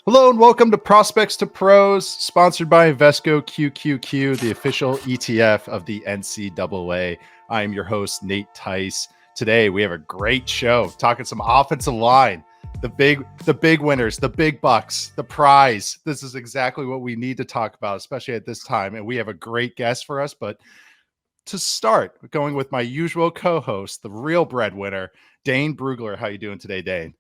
Hello and welcome to Prospects to Pros, sponsored by Invesco QQQ, the official ETF of the NCAA. I am your host, Nate Tice. Today we have a great show, talking some offensive line, the big winners, the big bucks, the prize. This is exactly what we need to talk about, especially at this time. And we have a great guest for us. But to start, going with my usual co-host, the real breadwinner, Dane Brugler. How you doing today, Dane?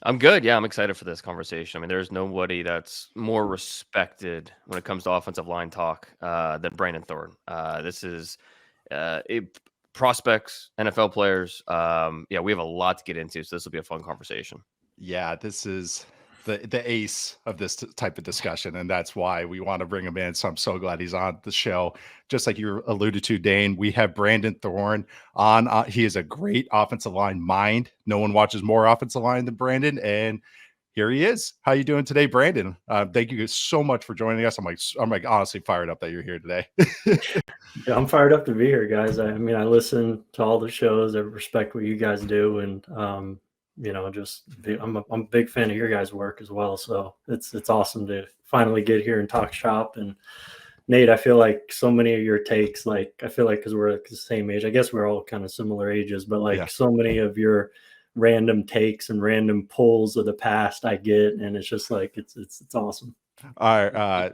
I'm good. Yeah, I'm excited for this conversation. I mean, there's nobody that's more respected when it comes to offensive line talk than Brandon Thorn. This is prospects, NFL players. Yeah, we have a lot to get into, so this will be a fun conversation. Yeah, this is the ace of this type of discussion, and that's why we want to bring him in. So I'm so glad he's on the show. Just like you alluded to, Dane, we have Brandon Thorn on. He is a great offensive line mind. No one watches more offensive line than Brandon, and here he is. How you doing today, Brandon? Thank you so much for joining us. I'm like honestly fired up that you're here today. Yeah, I'm fired up to be here, guys. I mean, I listen to all the shows. I respect what you guys do, and I'm a big fan of your guys' work as well. So it's awesome to finally get here and talk shop. And Nate, I feel like so many of your takes, like I feel like because we're at the same age, I guess we're all kind of similar ages, but like so many of your random takes and random pulls of the past I get, and it's just like it's awesome.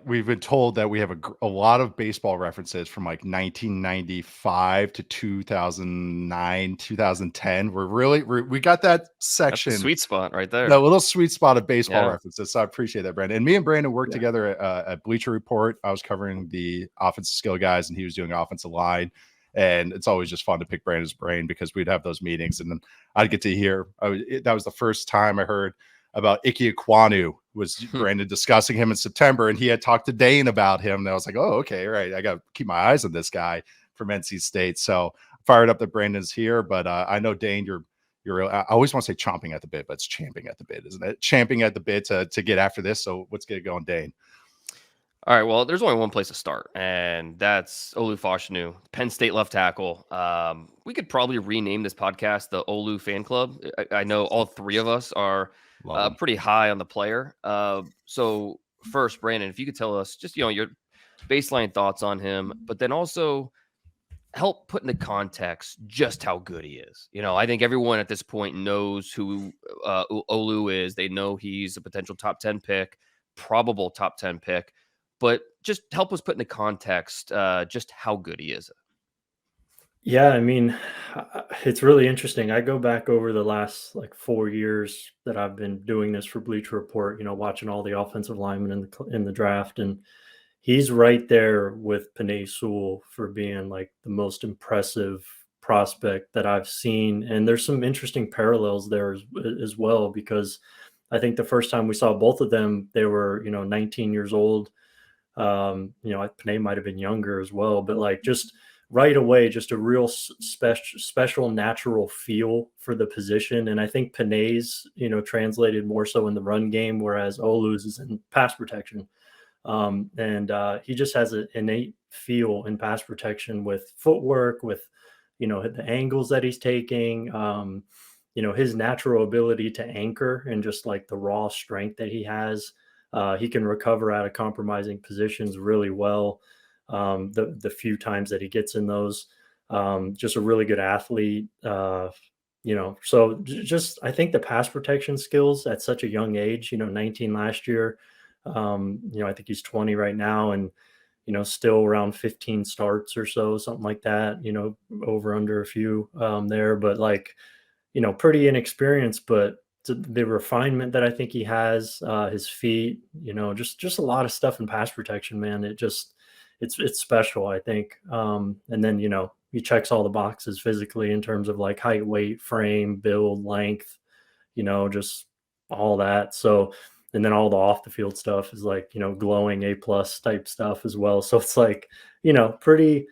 We've been told that we have a lot of baseball references from like 1995 to 2009, 2010. We got that section. That's a sweet spot right there. The little sweet spot of baseball references. So I appreciate that, Brandon. And me and Brandon worked together at Bleacher Report. I was covering the offensive skill guys, and he was doing offensive line. And it's always just fun to pick Brandon's brain because we'd have those meetings, and then I'd get to hear. That was the first time I heard about Ike Ekwonu. Was Brandon discussing him in September, and he had talked to Dane about him. And I was like, oh, okay, right. I got to keep my eyes on this guy from NC State. So fired up that Brandon's here, but I know Dane, I always want to say chomping at the bit, but it's champing at the bit, isn't it? Champing at the bit to get after this. So let's get it going, Dane. All right, well, there's only one place to start, and that's Olu Fashanu, Penn State left tackle. We could probably rename this podcast the Olu Fan Club. I know all three of us are pretty high on the player. So first, Brandon, if you could tell us just, your baseline thoughts on him, but then also help put into context just how good he is. I think everyone at this point knows who Olu is. They know he's a potential top 10 pick, probable top 10 pick. But just help us put into context just how good he is. Yeah, I mean, it's really interesting. I go back over the last 4 years that I've been doing this for Bleacher Report, watching all the offensive linemen in the draft, and he's right there with Penei Sewell for being like the most impressive prospect that I've seen. And there's some interesting parallels there as well, because I think the first time we saw both of them, they were 19 years old. Penei might have been younger as well, but just right away, just a real special natural feel for the position. And I think Penei's, translated more so in the run game, whereas Olu's is in pass protection. He just has an innate feel in pass protection with footwork, with, the angles that he's taking, his natural ability to anchor and just like the raw strength that he has. He can recover out of compromising positions really well. The few times that he gets in those, just a really good athlete. So just I think the pass protection skills at such a young age, 19 last year, I think he's 20 right now, and still around 15 starts or so, something like that. Over under a few there, but pretty inexperienced, but the refinement that I think he has, his feet, just a lot of stuff in pass protection, man. It's special, I think. And then, he checks all the boxes physically in terms of height, weight, frame, build, length, just all that. So, and then all the off the field stuff is glowing A+ type stuff as well. So it's pretty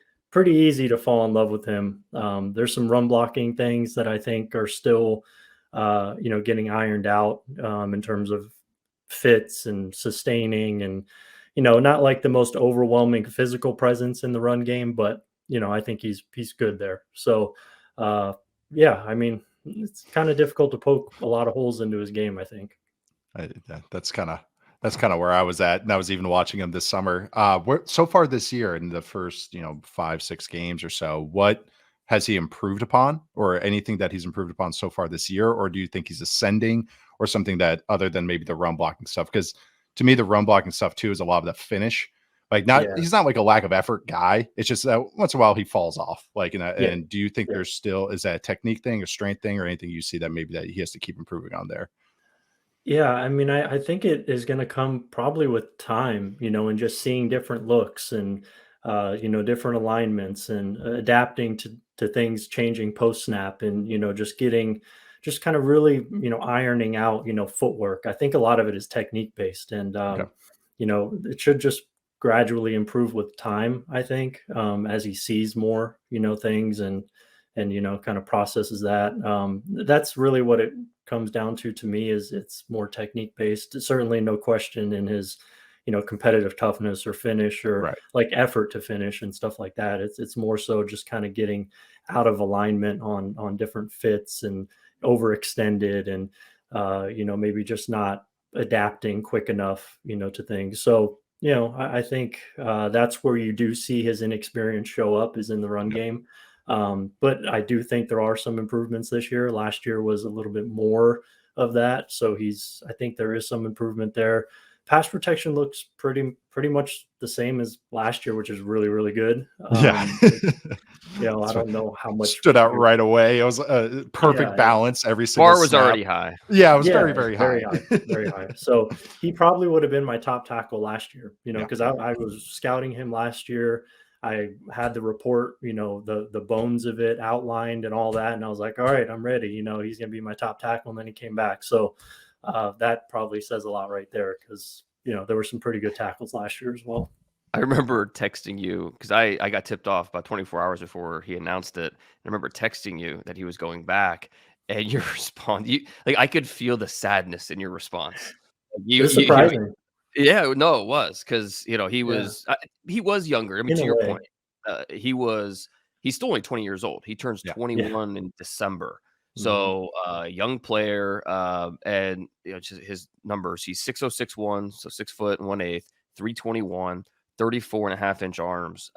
easy to fall in love with him. There's some run blocking things that I think are still getting ironed out in terms of fits and sustaining, and not like the most overwhelming physical presence in the run game, but I think he's good there. So I mean, it's kind of difficult to poke a lot of holes into his game, I think. That's kind of That's kind of where I was at, and I was even watching him this summer. So far this year in the first, 5, 6 games or so, what has he improved upon, or anything that he's improved upon so far this year? Or do you think he's ascending, or something that other than maybe the run blocking stuff? Because to me, the run blocking stuff too is a lot of the finish. Like, he's not like a lack of effort guy. It's just that once in a while he falls off. Like, and do you think there's still, is that a technique thing, a strength thing, or anything you see that maybe that he has to keep improving on there? Yeah, I mean, I think it is going to come probably with time, and just seeing different looks and different alignments and adapting to things changing post snap, and just kind of really ironing out footwork. I think a lot of it is technique based, and Okay. it should just gradually improve with time. I think as he sees more things and kind of processes that. That's really what it comes down to me, is it's more technique based. Certainly no question in his competitive toughness or finish or Right. like effort to finish and stuff like that. It's more so just kind of getting out of alignment on different fits and overextended, and maybe just not adapting quick enough to things. So I think that's where you do see his inexperience show up, is in the run game. But I do think there are some improvements this year. Last year was a little bit more of that. So I think there is some improvement there. Pass protection looks pretty much the same as last year, which is really, really good. Yeah. I don't know how much stood out right away. It was a perfect balance every single Bar was snap. already high. Yeah, it was very, very high. Very high. So he probably would have been my top tackle last year, because I was scouting him last year. I had the report, the bones of it outlined and all that. And I was like, all right, I'm ready. He's going to be my top tackle. And then he came back. So that probably says a lot right there, because, there were some pretty good tackles last year as well. I remember texting you because I got tipped off about 24 hours before he announced it. I remember texting you that he was going back, and your response, I could feel the sadness in your response. It was surprising. Yeah, no, it was because he was younger. I mean, to your point, he's still only 20 years old. He turns 21 in December. So young player, and just his numbers. He's 6'0", 6'1", so 6 foot and 1/8, 321, 34.5-inch arms.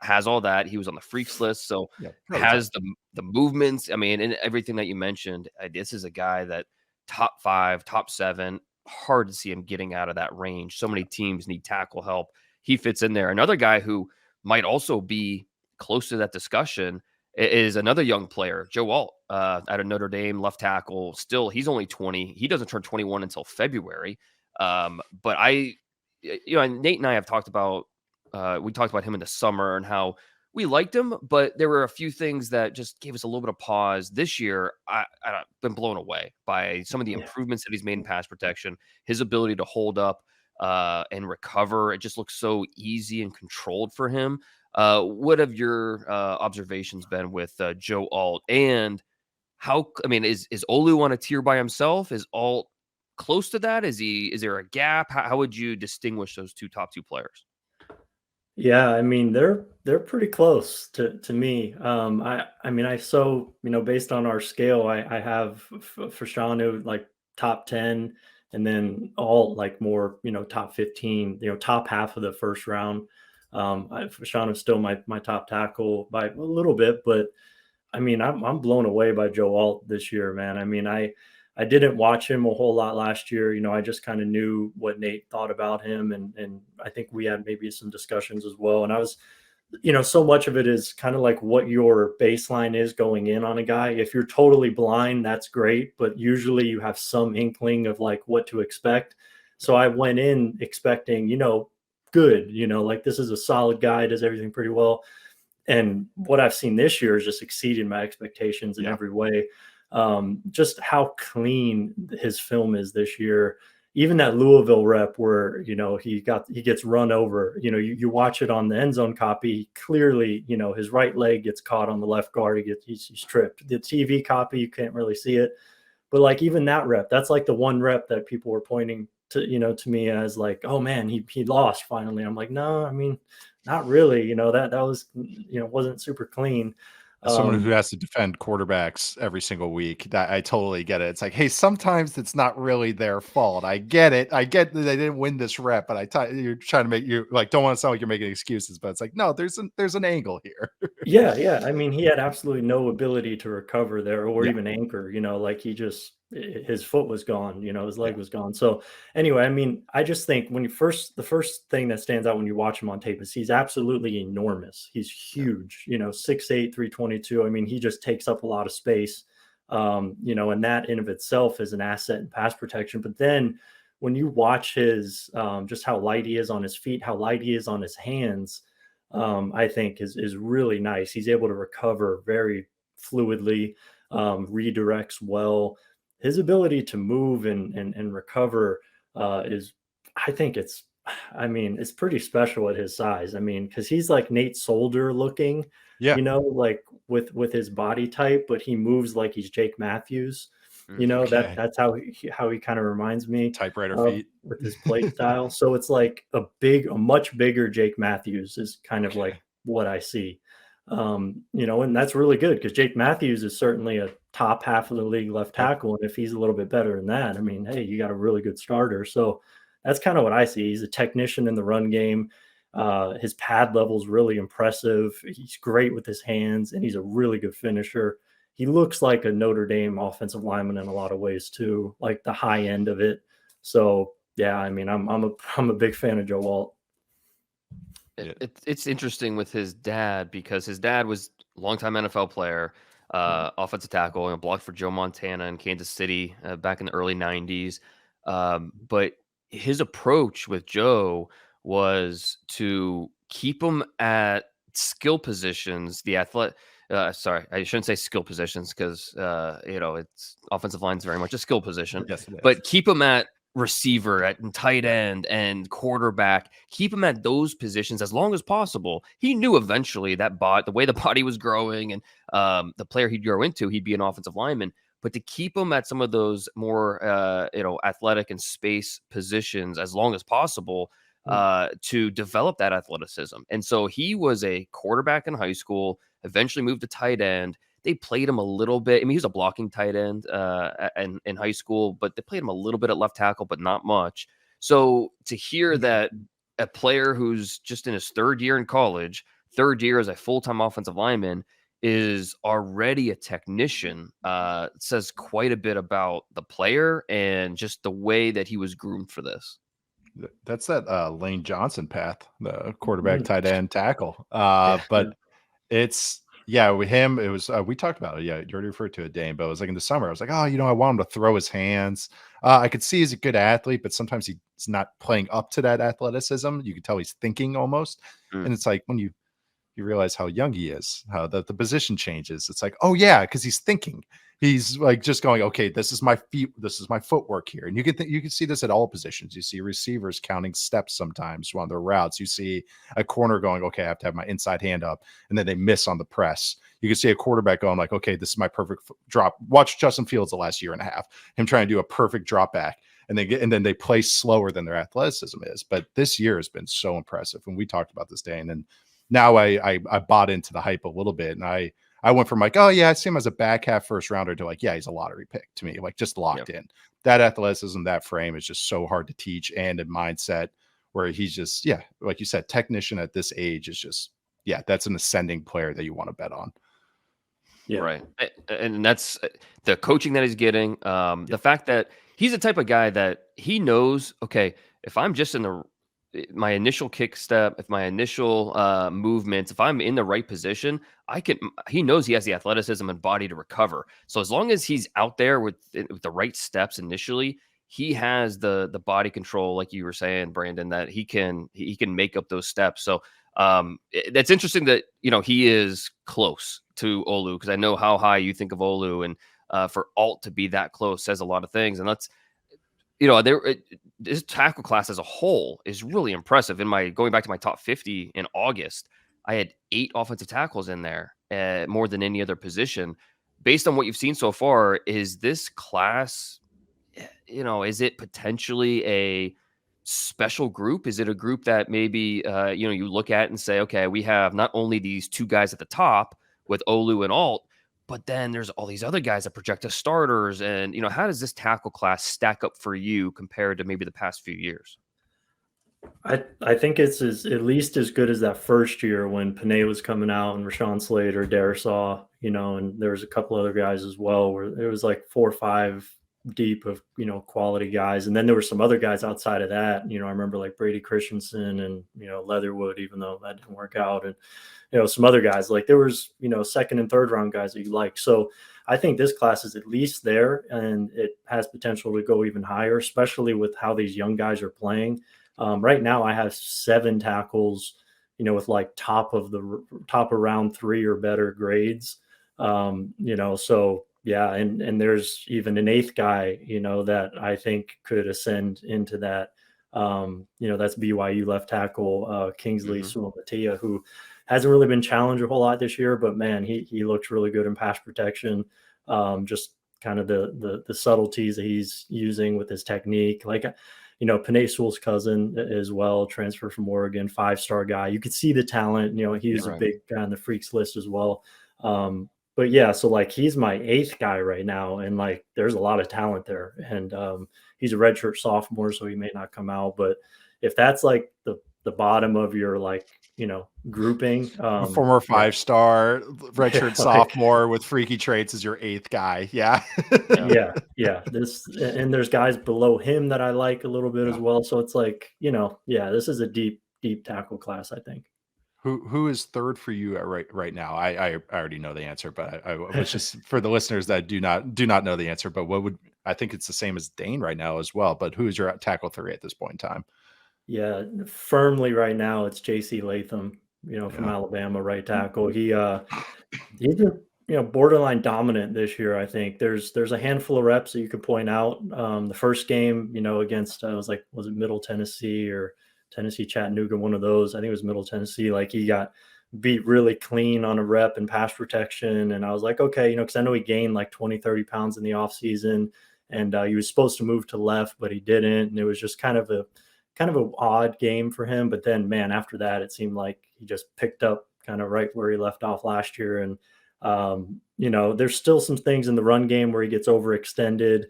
Has all that. He was on the freaks list, so has the movements. I mean, and everything that you mentioned. This is a guy that top 5, top 7. Hard to see him getting out of that range. So many teams need tackle help. He fits in there. Another guy who might also be close to that discussion is another young player, Joe Alt, out of Notre Dame, left tackle. Still, he's only 20. He doesn't turn 21 until February. But Nate and I have talked about, we talked about him in the summer and how we liked him, but there were a few things that just gave us a little bit of pause. This year, I've been blown away by some of the improvements that he's made in pass protection, his ability to hold up and recover. It just looks so easy and controlled for him. What have your observations been with Joe Alt? And is Olu on a tier by himself? Is Alt close to that? Is there a gap? How would you distinguish those top two players? Yeah, I mean, they're pretty close to me. Based on our scale, I have Fashanu like top 10, and then all like more, top 15, top half of the first round. Fashanu is still my top tackle by a little bit, but I mean, I'm blown away by Joe Alt this year, man. I mean, I didn't watch him a whole lot last year. I just kind of knew what Nate thought about him. And I think we had maybe some discussions as well. And I was, so much of it is kind of like what your baseline is going in on a guy. If you're totally blind, that's great. But usually you have some inkling of like what to expect. So I went in expecting, good, like this is a solid guy, does everything pretty well. And what I've seen this year is just exceeding my expectations in every way. Just how clean his film is this year. Even that Louisville rep where, he gets run over, you watch it on the end zone copy, clearly, his right leg gets caught on the left guard. He's tripped. The TV copy, you can't really see it, but like even that rep, that's like the one rep that people were pointing to, to me as like, oh man, he lost finally. I'm like, no, I mean, not really, that was, wasn't super clean. As someone who has to defend quarterbacks every single week, that I totally get it. It's like, hey, sometimes it's not really their fault. I get it. I get that they didn't win this rep, but you're trying to make you like don't want to sound like you're making excuses, but it's like, no, there's an angle here. Yeah, yeah. I mean, he had absolutely no ability to recover there or Yeah, even anchor, like he just his foot was gone, his leg yeah, was gone. So anyway, I mean, I just think the first thing that stands out when you watch him on tape is he's absolutely enormous. He's yeah. huge, 6'8", 322. I mean, he just takes up a lot of space. And that in of itself is an asset in pass protection. But then when you watch his just how light he is on his feet, how light he is on his hands, I think is really nice. He's able to recover very fluidly, redirects well. His ability to move and recover is, I think it's pretty special at his size. I mean, because he's like Nate Solder looking, Yeah. like with his body type, but he moves like he's Jake Matthews. Okay. That's how he kind of reminds me Typewriter of feet. with his play style. So it's like a much bigger Jake Matthews is kind of like what I see. And that's really good because Jake Matthews is certainly a top half of the league left Yep. tackle. And if he's a little bit better than that, I mean, hey, you got a really good starter. So that's kind of what I see. He's a technician in the run game. His pad level is really impressive. He's great with his hands, and he's a really good finisher. He looks like a Notre Dame offensive lineman in a lot of ways too, like the high end of it. So yeah, I mean, I'm a big fan of Joe Alt. It's interesting with his dad because his dad was a longtime NFL player, offensive tackle, and blocked for Joe Montana in Kansas City back in the early '90s. But his approach with Joe was to keep him at skill positions, the athletic. Sorry, I shouldn't say skill positions because it's offensive line is very much a skill position. Yes, it is. But keep him at receiver, at tight end, and quarterback. Keep him at those positions as long as possible. He knew eventually that the way the body was growing and the player he'd grow into, he'd be an offensive lineman. But to keep him at some of those more athletic and space positions as long as possible. To develop that athleticism. And so he was a quarterback in high school, eventually moved to tight end. They played him a little bit. I mean, he was a blocking tight end in high school, but they played him a little bit at left tackle, but not much. So to hear that a player who's just in his third year in college, third year as a full-time offensive lineman, is already a technician says quite a bit about the player and just the way that he was groomed for this. That's that Lane Johnson path, the quarterback, tight end, tackle. But it's with him. It was we talked about it. Yeah, you already referred to it, Dane. But it was like in the summer. I was like, I want him to throw his hands. I could see he's a good athlete, but sometimes he's not playing up to that athleticism. You can tell he's thinking almost, and it's like when you realize how young he is, how the position changes. It's like, oh yeah, because he's thinking. He's like just going, okay, this is my feet, this is my footwork here. And you can see this at all positions. You see receivers counting steps sometimes on their routes. You see a corner going, okay, I have to have my inside hand up, and then they miss on the press. You can see a quarterback going like, okay, this is my perfect drop. Watch Justin Fields the last year and a half, him trying to do a perfect drop back. And then they play slower than their athleticism is. But this year has been so impressive. And we talked about this, Dane, and now I bought into the hype a little bit, and I went from like, oh yeah, I see him as a back half first rounder to like, yeah, he's a lottery pick to me, like just locked in. That athleticism, that frame is just so hard to teach, and a mindset where he's just, like you said, technician at this age is just, that's an ascending player that you want to bet on. Yeah. Right. And that's the coaching that he's getting. The fact that he's the type of guy that he knows, okay, if I'm just in my initial kick step, if my initial movements, if I'm in the right position, he knows he has the athleticism and body to recover. So as long as he's out there with the right steps initially, he has the body control, like you were saying, Brandon, that he can make up those steps. So that's interesting that, he is close to Olu, because I know how high you think of Olu, and for Alt to be that close says a lot of things. And that's, this tackle class as a whole is really impressive. Going back to my top 50 in August, I had 8 offensive tackles in there, more than any other position. Based on what you've seen so far, is this class, is it potentially a special group? Is it a group that maybe, you look at and say, okay, we have not only these 2 guys at the top, with Olu and Alt. But then there's all these other guys that project as starters. And, how does this tackle class stack up for you compared to maybe the past few years? I think it's at least as good as that first year when Panay was coming out and Rashawn Slater, Darisaw, and there was a couple other guys as well where it was like 4 or 5 deep of, quality guys. And then there were some other guys outside of that. I remember like Brady Christensen and, Leatherwood, even though that didn't work out. And, some other guys, like there was, second and third round guys that you like. So I think this class is at least there and it has potential to go even higher, especially with how these young guys are playing. Right now I have 7 tackles, with like top of round 3 or better grades. So yeah. And there's even an 8th guy, that I think could ascend into that. That's BYU left tackle, Kingsley Suamatia, who hasn't really been challenged a whole lot this year, but man, he looked really good in pass protection. Just kind of the subtleties that he's using with his technique. Like, Panay Sewell's cousin as well, transfer from Oregon, 5-star guy. You could see the talent. He was a big guy on the freaks list as well. But yeah, so like he's my 8th guy right now, and like there's a lot of talent there. And he's a redshirt sophomore, so he may not come out. But if that's like the bottom of your like grouping, former 5-star redshirt sophomore with freaky traits is your 8th guy. Yeah. There's guys below him that I like a little bit as well. So it's like, this is a deep tackle class, I think. Who is 3rd for you right now? I already know the answer, but I was just for the listeners that do not know the answer. But I think it's the same as Dane right now as well. But who is your tackle 3 at this point in time? Yeah, firmly right now it's JC Latham, from Alabama, right tackle. He's been borderline dominant this year. I think there's a handful of reps that you could point out. The first game, against was it Middle Tennessee or Tennessee Chattanooga, one of those. I think it was Middle Tennessee. Like he got beat really clean on a rep and pass protection. And I was like, okay, because I know he gained like 20-30 pounds in the offseason, and he was supposed to move to left, but he didn't. And it was just kind of an odd game for him. But then, man, after that, it seemed like he just picked up kind of right where he left off last year. And, there's still some things in the run game where he gets overextended,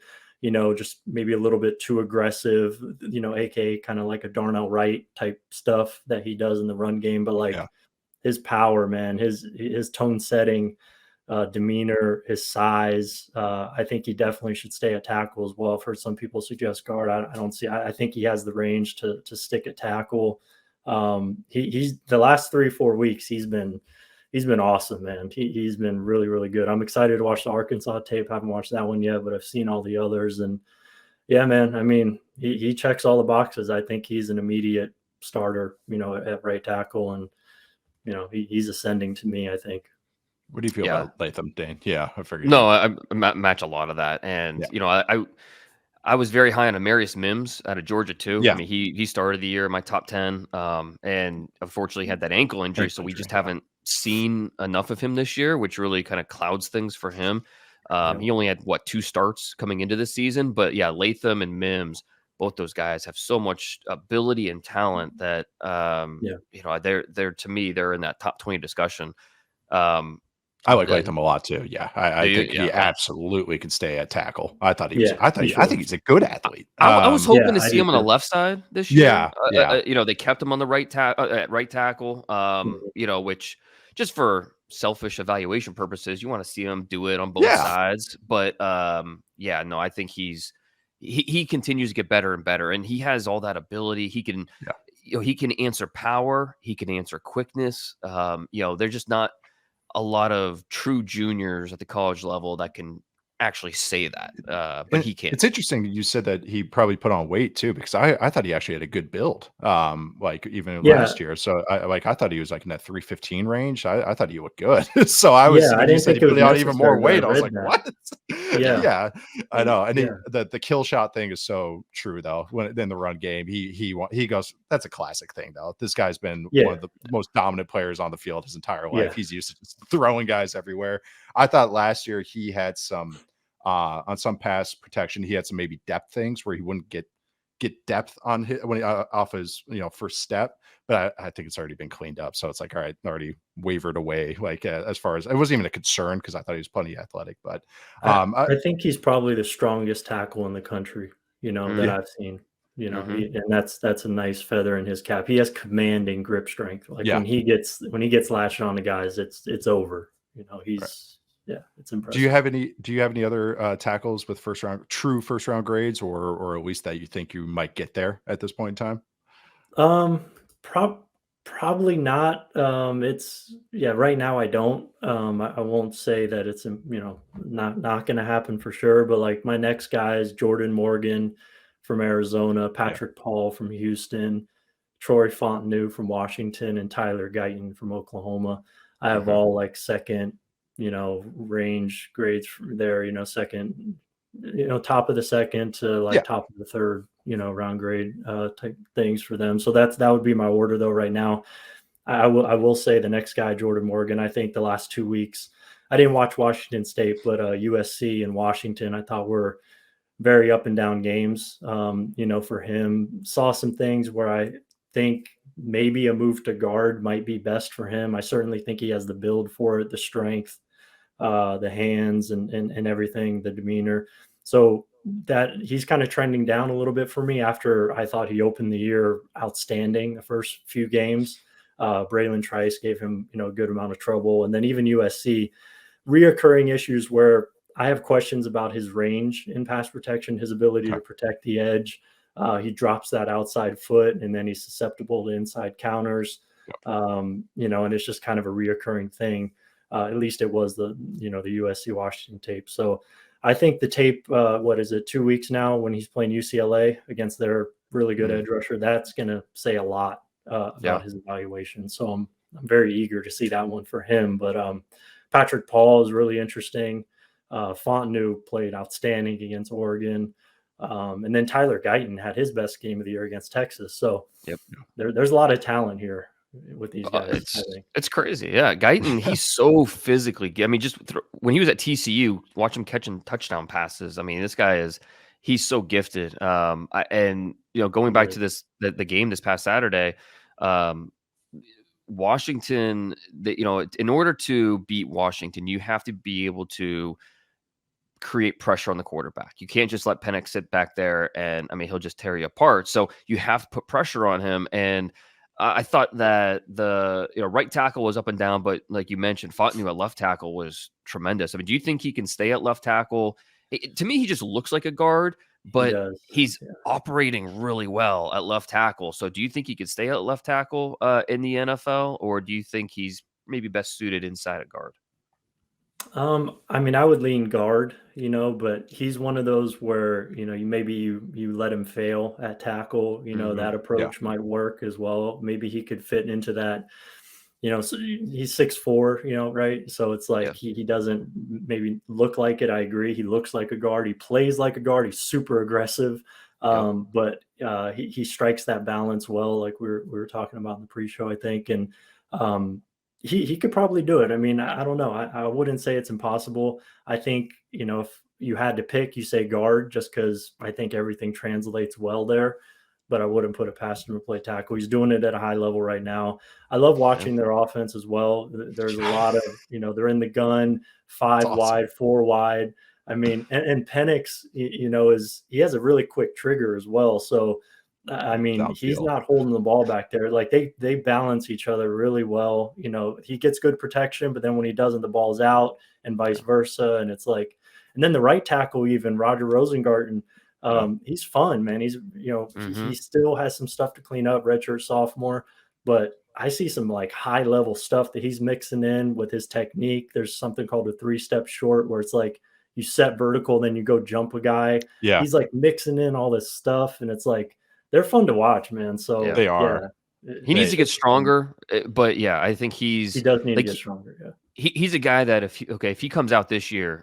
just maybe a little bit too aggressive, aka kind of like a Darnell Wright type stuff that he does in the run game. But like his power, man, his tone setting, demeanor, his size, I think he definitely should stay at tackle as well. I've heard some people suggest guard. I think he has the range to stick at tackle. He's the last 3-4 weeks he's been awesome, man. He's been really, really good. I'm excited to watch the Arkansas tape. I haven't watched that one yet, but I've seen all the others. And yeah, man, I mean, he checks all the boxes. I think he's an immediate starter, at right tackle. And, he's ascending to me, I think. What do you feel about Latham, Dane? Yeah, I figured. No, I match a lot lot and, I was very high on Amarius Mims out of Georgia too. Yeah. I mean, he started the year in my top 10, and unfortunately had that ankle injury. So we just haven't seen enough of him this year, which really kind of clouds things for him. He only had 2 starts coming into this season, but yeah, Latham and Mims, both those guys have so much ability and talent that, they're to me, they're in that top 20 discussion. I like Latham a lot too. Yeah, I think he absolutely could stay at tackle. I thought he was. I think he's a good athlete. I was hoping to see him on the left side this year. They kept him on the right tackle. Which just for selfish evaluation purposes, you want to see him do it on both sides. But I think he continues to get better and better, and he has all that ability. He can, he can answer power. He can answer quickness. They're just not a lot of true juniors at the college level that can actually say that, but he can't. It's interesting that you said that he probably put on weight too, because I thought he actually had a good build, like even last year. So I thought he was like in that 315 range. I thought he looked good. So I didn't think he put on even more weight. I was like, what? I know. And the kill shot thing is so true though. When in the run game, he goes, that's a classic thing though. This guy's been one of the most dominant players on the field his entire life. He's used to just throwing guys everywhere. I thought last year he had some on some pass protection, he had some maybe depth things where he wouldn't get get depth on his, when he, off his first step, but I think it's already been cleaned up. So it's like, all right, already wavered away. Like as far as it wasn't even a concern because I thought he was plenty athletic. But I think he's probably the strongest tackle in the country, that I've seen. And that's a nice feather in his cap. He has commanding grip strength. Like when he gets lashing on the guys, it's over. He's it's impressive. Do you have any other tackles with true first round grades, or at least that you think you might get there at this point in time? Probably not. Right now I don't. I won't say that it's not going to happen for sure. But like my next guy is Jordan Morgan from Arizona, Patrick Paul from Houston, Troy Fontenot from Washington, and Tyler Guyton from Oklahoma. I have all like second, range grades there. Second, top of the second to like top of the third. Round grade type things for them. So that would be my order though right now. I will say the next guy, Jordan Morgan, I think the last 2 weeks, I didn't watch Washington State, but USC and Washington, I thought were very up and down games. For him, saw some things where I think maybe a move to guard might be best for him. I certainly think he has the build for it, the strength, the hands and everything, the demeanor. So that he's kind of trending down a little bit for me after I thought he opened the year outstanding the first few games. Brandon Thorn gave him, a good amount of trouble. And then even USC, reoccurring issues where I have questions about his range in pass protection, his ability to protect the edge. He drops that outside foot and then he's susceptible to inside counters. And it's just kind of a reoccurring thing. At least it was the USC Washington tape. So I think the tape, 2 weeks now when he's playing UCLA against their really good edge rusher, that's going to say a lot about his evaluation. So I'm very eager to see that one for him. But Patrick Paul is really interesting. Fontenot played outstanding against Oregon. And then Tyler Guyton had his best game of the year against Texas. So there's a lot of talent here with these guys. It's crazy. Yeah. Guyton, he's so physically good. I mean, when he was at TCU, watch him catching touchdown passes. I mean, this guy he's so gifted. Going back to the game this past Saturday, Washington, in order to beat Washington, you have to be able to create pressure on the quarterback. You can't just let Penix sit back there and he'll just tear you apart. So you have to put pressure on him. And I thought that the right tackle was up and down, but like you mentioned, Fontenot at left tackle was tremendous. I mean, do you think he can stay at left tackle? To me, he just looks like a guard, but he's operating really well at left tackle. So do you think he could stay at left tackle in the NFL, or do you think he's maybe best suited inside a guard? I would lean guard, but he's one of those where, you let him fail at tackle, that approach might work as well. Maybe he could fit into that, so he's 6'4", right? So it's like he doesn't maybe look like it. I agree. He looks like a guard. He plays like a guard. He's super aggressive. But he strikes that balance well, like we were talking about in the pre-show, I think. And he could probably do it. I mean, I don't know. I wouldn't say it's impossible. I think, if you had to pick, you say guard, just because I think everything translates well there. But I wouldn't put it past him to play tackle. He's doing it at a high level right now. I love watching their offense as well. There's a lot of, they're in the gun, 5 wide, 4 wide. I mean, and Penix, he has a really quick trigger as well. So, he's not holding the ball back there. Like they balance each other really well. He gets good protection, but then when he doesn't, the ball's out and vice versa. And it's like, and then the right tackle, even Roger Rosengarten, he's fun, man. He's, he still has some stuff to clean up, redshirt sophomore, but I see some like high level stuff that he's mixing in with his technique. There's something called a 3-step short where it's like you set vertical, then you go jump a guy. Yeah. He's like mixing in all this stuff. And it's like, they're fun to watch, man. So they are. He needs to get stronger, but I think he does need to get stronger. Yeah. He's a guy that if he comes out this year,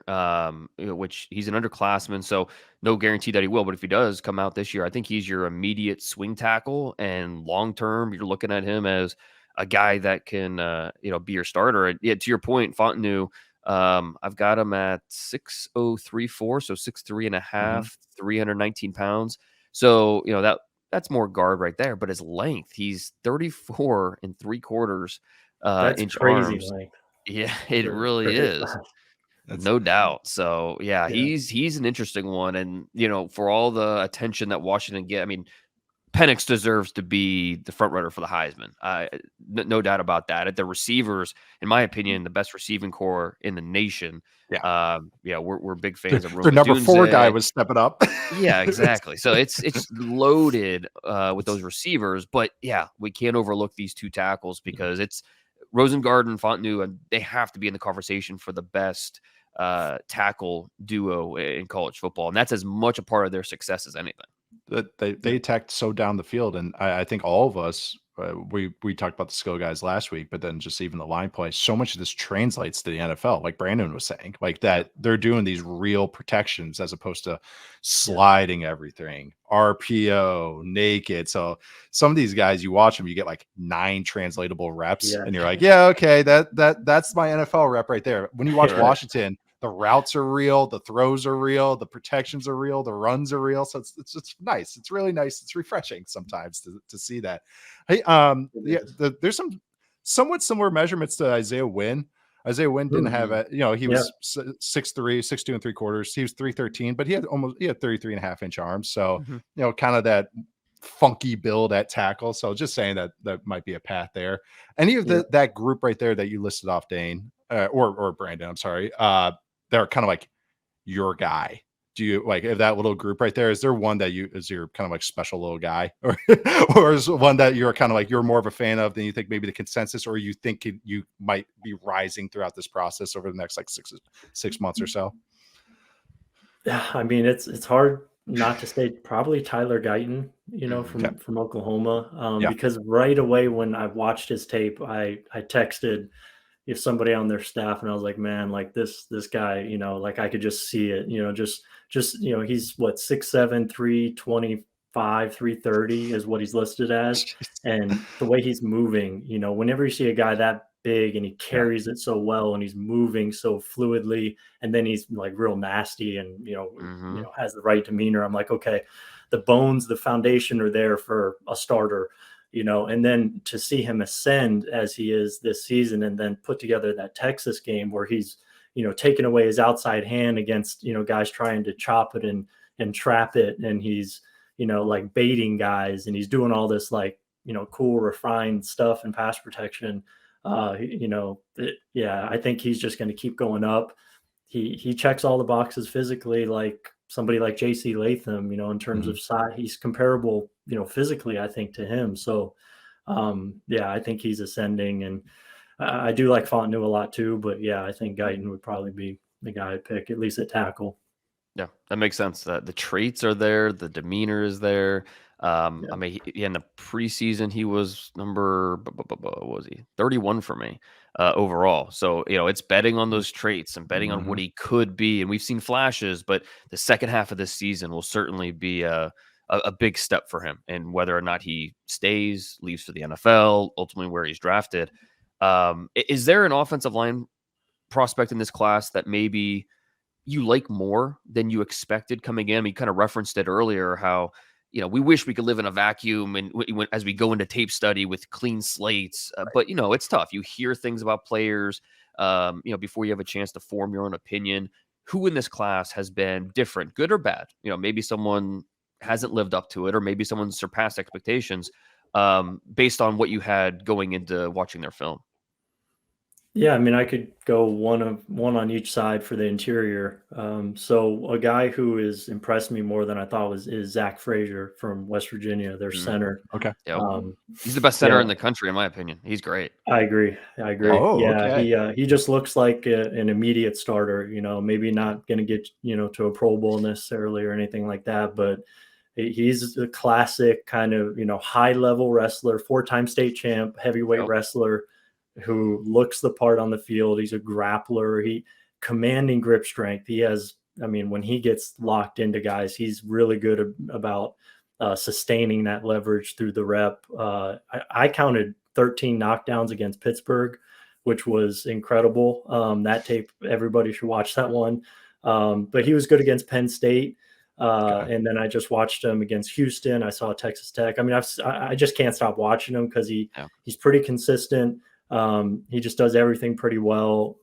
which he's an underclassman, so no guarantee that he will, but if he does come out this year, I think he's your immediate swing tackle, and long term, you're looking at him as a guy that can be your starter. And to your point, Fontenot, I've got him at 6'034, so 6'3.5", 319 pounds. So, that's more guard right there. But his length, he's 34 and 3/4 That's inch crazy arms. length Yeah, it for really his is. size. No doubt. So yeah, Yeah. he's an interesting one. And for all the attention that Washington get, I mean, Penix deserves to be the front runner for the Heisman. No doubt about that. At the receivers, in my opinion, the best receiving core in the nation. Yeah. We're big fans of Their Rome number 4 guy Odunze. was stepping up. Yeah, exactly. So it's loaded with those receivers, but yeah, we can't overlook these two tackles because it's Rosengard and Fontenot, and they have to be in the conversation for the best tackle duo in college football, and that's as much a part of their success as anything. That they attacked so down the field, and I think all of us we talked about the skill guys last week, but then just even the line play, so much of this translates to the NFL, like Brandon was saying, like that they're doing these real protections as opposed to sliding everything, RPO, naked. So some of these guys, you watch them, you get like 9 translatable reps, and you're like, yeah, okay, that's my NFL rep right there. When you watch Washington, the routes are real, the throws are real, the protections are real, the runs are real. So it's just nice. It's really nice. It's refreshing sometimes to see that. Hey, there's some somewhat similar measurements to Isaiah Wynn. Isaiah Wynn didn't have a, he was 6'3", 6'2" and 3/4. He was 313, but he had 33.5-inch arms. So, kind of that funky build at tackle. So just saying that might be a path there. Any of that group right there that you listed off, Dane, or Brandon, I'm sorry, they're kind of like your guy. Do you like, if that little group right there, is there one that is your kind of like special little guy, or is one that you're kind of like, you're more of a fan of than you think maybe the consensus, or you think you might be rising throughout this process over the next like 6 months or so? Yeah. I mean, it's hard not to say probably Tyler Guyton, from Oklahoma, because right away when I watched his tape, I texted somebody on their staff, and I was like, man, like this guy, like I could just see it, just he's what, 6'7", 325, 330 is what he's listed as. And the way he's moving, whenever you see a guy that big and he carries it so well and he's moving so fluidly, and then he's like real nasty and has the right demeanor, I'm like, okay, the bones, the foundation are there for a starter. And then to see him ascend as he is this season, and then put together that Texas game where he's, taking away his outside hand against, guys trying to chop it and trap it. And he's, like baiting guys, and he's doing all this like, cool, refined stuff in pass protection. I think he's just going to keep going up. He checks all the boxes physically, like somebody like JC Latham, in terms of size. He's comparable, physically, I think, to him. So, I think he's ascending, and I do like Fontenot a lot too. But I think Guyton would probably be the guy I'd pick, at least at tackle. Yeah, that makes sense. The traits are there, the demeanor is there. I mean, in the preseason, he was number, what was he? 31 for me overall. So, it's betting on those traits and betting on what he could be. And we've seen flashes, but the second half of this season will certainly be a big step for him. And whether or not he stays, leaves for the NFL, ultimately where he's drafted. Is there an offensive line prospect in this class that maybe you like more than you expected coming in? We kind of referenced it earlier, how, we wish we could live in a vacuum and as we go into tape study with clean slates, but it's tough. You hear things about players, before you have a chance to form your own opinion. Who in this class has been different, good or bad? Maybe someone hasn't lived up to it, or maybe someone surpassed expectations, based on what you had going into watching their film. Yeah, I mean, I could go one on each side for the interior. So a guy who has impressed me more than I thought is Zach Frazier from West Virginia, their center. Okay. Yep. He's the best center in the country, in my opinion. He's great. I agree. Oh, okay. He just looks like an immediate starter. Maybe not going to get to a Pro Bowl necessarily or anything like that, but he's a classic kind of high level wrestler, 4-time state champ, heavyweight wrestler, who looks the part on the field. He's a grappler. He commanding grip strength. He has, when he gets locked into guys, he's really good about sustaining that leverage through the rep. I counted 13 knockdowns against Pittsburgh, which was incredible. That tape, everybody should watch that one. But he was good against Penn State. And then I just watched him against Houston. I saw Texas Tech. I mean, I just can't stop watching him because he's pretty consistent. He just does everything pretty well.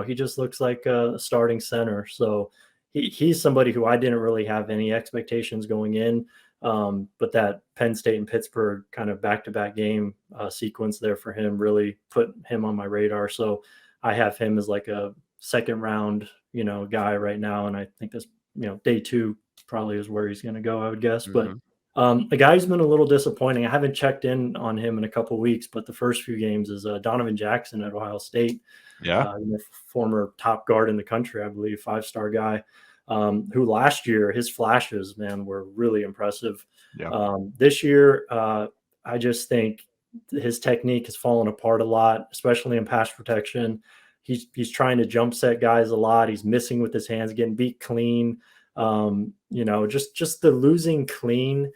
He just looks like a starting center. So he's somebody who I didn't really have any expectations going in. But that Penn State and Pittsburgh kind of back-to-back game sequence there for him really put him on my radar. So I have him as like a second round, guy right now. And I think this, day 2 probably is where he's going to go, I would guess. Mm-hmm. But the guy who's been a little disappointing, I haven't checked in on him in a couple of weeks, but the first few games is Donovan Jackson at Ohio State. Yeah. Former top guard in the country, I believe, 5-star guy. Who last year, his flashes, man, were really impressive. Yeah. This year, I just think his technique has fallen apart a lot, especially in pass protection. He's trying to jump set guys a lot. He's missing with his hands, getting beat clean. Just the losing clean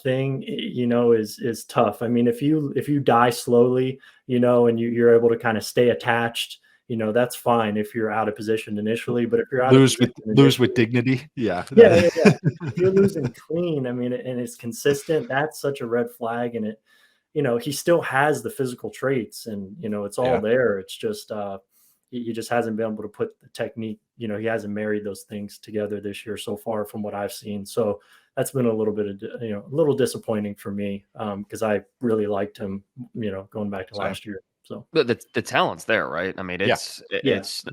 thing, is tough. I mean, if you die slowly, and you're able to kind of stay attached, that's fine if you're out of position initially, but if you're out lose with dignity. Yeah. Yeah. If you're losing clean, I mean, and it's consistent, that's such a red flag. And he still has the physical traits and, it's all there. It's just, he just hasn't been able to put the technique, he hasn't married those things together this year so far from what I've seen. So that's been a little bit of, a little disappointing for me because I really liked him, going back to last year. So, but the talent's there, right? I mean, it's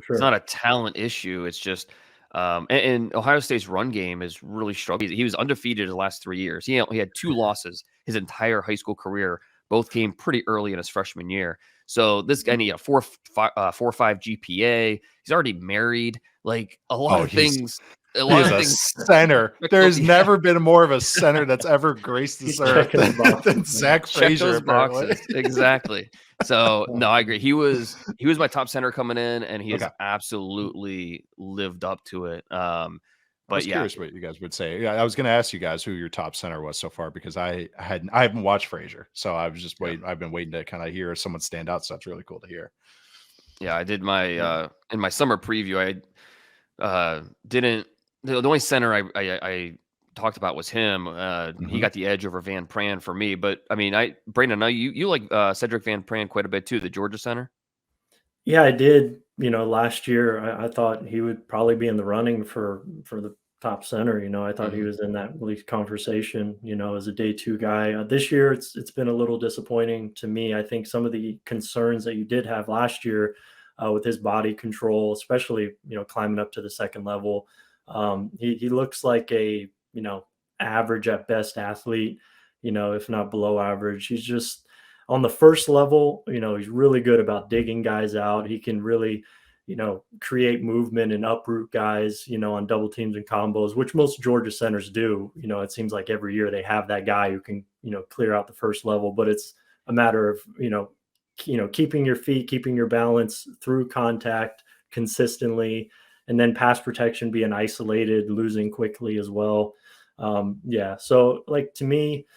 not a talent issue. It's just, and Ohio State's run game is really struggling. He was undefeated the last 3 years. He had 2 losses his entire high school career. Both came pretty early in his freshman year. So this guy needs a 4.5 GPA. He's already married. Like a lot of things. A lot of things. Center. There's never been more of a center that's ever graced this earth than Zach Frazier. Those boxes. Exactly. So no, I agree. He was my top center coming in, and he has absolutely lived up to it. I was curious what you guys would say. Yeah, I was going to ask you guys who your top center was so far because I haven't watched Frazier, so I was just waiting. I've been waiting to kind of hear someone stand out. So that's really cool to hear. Yeah, I did my in my summer preview. I didn't. The only center I talked about was him. He got the edge over Van Pran for me. But I mean, Brandon, you like Cedric Van Pran quite a bit too, the Georgia center. Yeah, I did. Last year I thought he would probably be in the running for the top center. I thought he was in that league conversation, as a day 2 guy. This year it's been a little disappointing to me. I think some of the concerns that you did have last year with his body control, especially, climbing up to the second level. He looks like a, average at best athlete, if not below average. He's just on the first level, he's really good about digging guys out. He can really, create movement and uproot guys, on double teams and combos, which most Georgia centers do. It seems like every year they have that guy who can, clear out the first level, but it's a matter of, keeping your feet, keeping your balance through contact consistently, and then pass protection, being isolated, losing quickly as well. So like to me,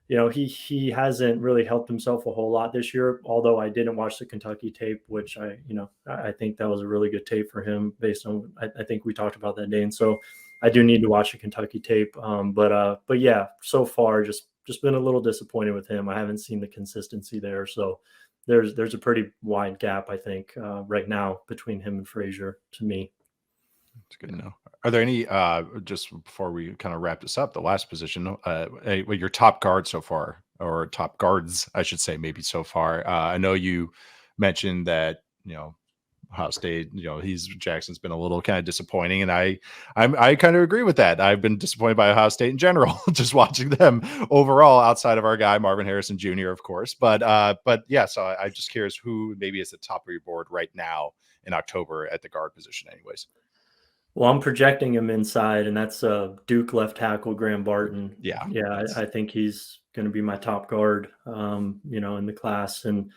he hasn't really helped himself a whole lot this year, although I didn't watch the Kentucky tape, which I think that was a really good tape for him based on, I think we talked about that, Dane. So I do need to watch the Kentucky tape. But yeah, so far just been a little disappointed with him. I haven't seen the consistency there. So there's a pretty wide gap, I think, right now between him and Frazier to me. It's good to know. Are there any, just before we kind of wrap this up, the last position, your top guard so far, or top guards, I should say, maybe so far? I know you mentioned that, Ohio State, Jackson's been a little kind of disappointing, and I kind of agree with that. I've been disappointed by Ohio State in general, just watching them overall, outside of our guy Marvin Harrison Jr., of course. But yeah, so I'm just curious who maybe is the top of your board right now in October at the guard position, anyways. Well, I'm projecting him inside, and that's Duke left tackle Graham Barton. Yeah, I think he's going to be my top guard, in the class. And,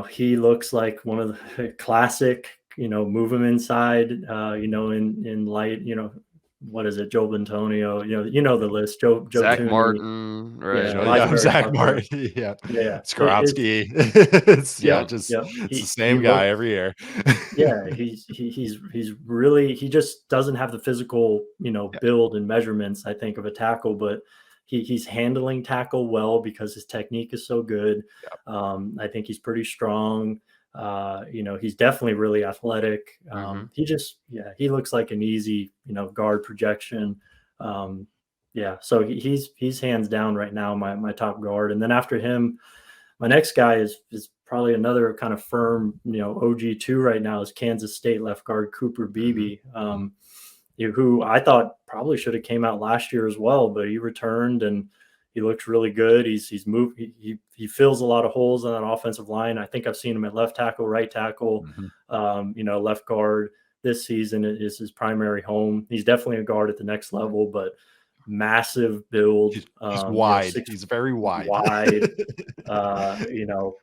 he looks like one of the classic, move him inside, in light, what is it? Joe Bentonio, you know the list. Joe Zach Tooney, Martin, right? Zach Martin, yeah. Skorovsky. It's Yep, just yep. it's the He same guy looks, every year. yeah. He's really, he just doesn't have the physical, Yeah. build and measurements, I think, of a tackle, but he's handling tackle well because his technique is so good. I think he's pretty strong. He's definitely really athletic. He looks like an easy, guard projection. So he's hands down right now my top guard. And then after him, my next guy is probably another kind of firm, OG2 right now is Kansas State left guard Cooper Beebe, who I thought probably should have came out last year as well, but he returned and he looks really good. He's moved. He fills a lot of holes on that offensive line. I think I've seen him at left tackle, right tackle, left guard. This season is his primary home. He's definitely a guard at the next level, but massive build. He's wide. He's very wide.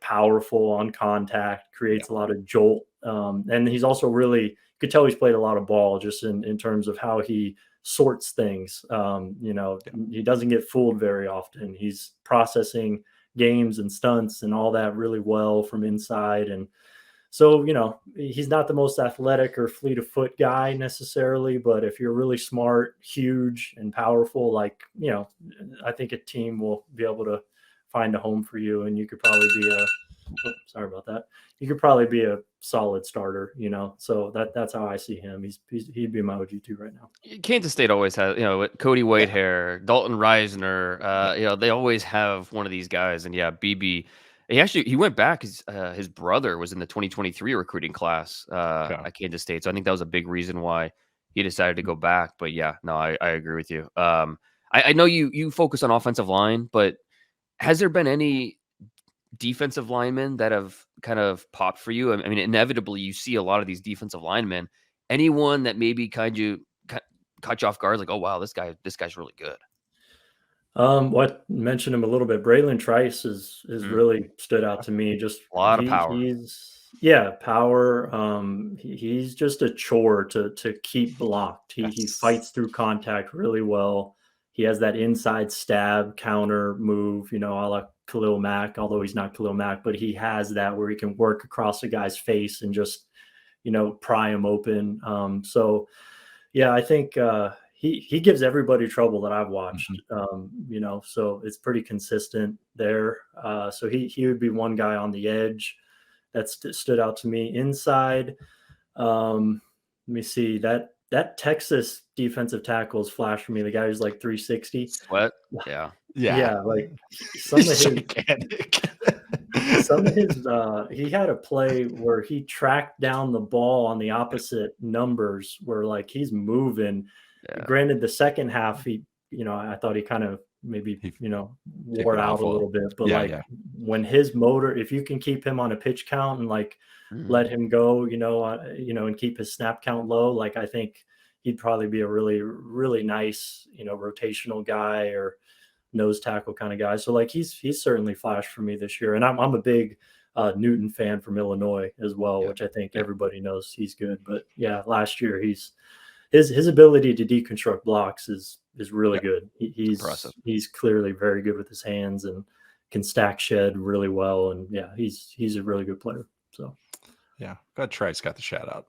Powerful on contact, creates a lot of jolt. And he's also really, you could tell he's played a lot of ball just in terms of how he sorts things. He doesn't get fooled very often. He's processing games and stunts and all that really well from inside. And so, he's not the most athletic or fleet of foot guy necessarily, but if you're really smart, huge, and powerful, I think a team will be able to find a home for you, and you could probably be you could probably be a solid starter, so that's how I see him. He'd be my OG2 right now. Kansas State always has, Cody Whitehair, Dalton Reisner, they always have one of these guys. And BB, he went back. His brother was in the 2023 recruiting class at Kansas State. So I think that was a big reason why he decided to go back. But I agree with you. I know you focus on offensive line, but has there been any defensive linemen that have kind of popped for you? I mean, inevitably you see a lot of these defensive linemen. Anyone that maybe caught you off guard, like, oh wow, this guy's really good? What mentioned him a little bit. Brandon Trice is really stood out to me. Just a lot of power. Power. He's just a chore to keep blocked. He fights through contact really well. He has that inside stab counter move, a la Khalil Mack, although he's not Khalil Mack, but he has that where he can work across a guy's face and just, pry him open. I think he gives everybody trouble that I've watched, so it's pretty consistent there. So he would be one guy on the edge that stood out to me. Inside, let me see, that Texas defensive tackle is flash for me. The guy who's like 360. Sweat? Yeah. Like some of his he had a play where he tracked down the ball on the opposite numbers where like he's moving. Granted, the second half, I thought he kind of maybe, wore out a little bit, but when his motor, if you can keep him on a pitch count and let him go, and keep his snap count low, like I think he'd probably be a really, really nice, rotational guy or nose tackle kind of guy. So like he's certainly flashed for me this year. And I'm a big Newton fan from Illinois as well, which I think everybody knows he's good. But last year his ability to deconstruct blocks is really good. He's impressive. He's clearly very good with his hands and can stack shed really well. And he's a really good player. So glad Trice got the shout out.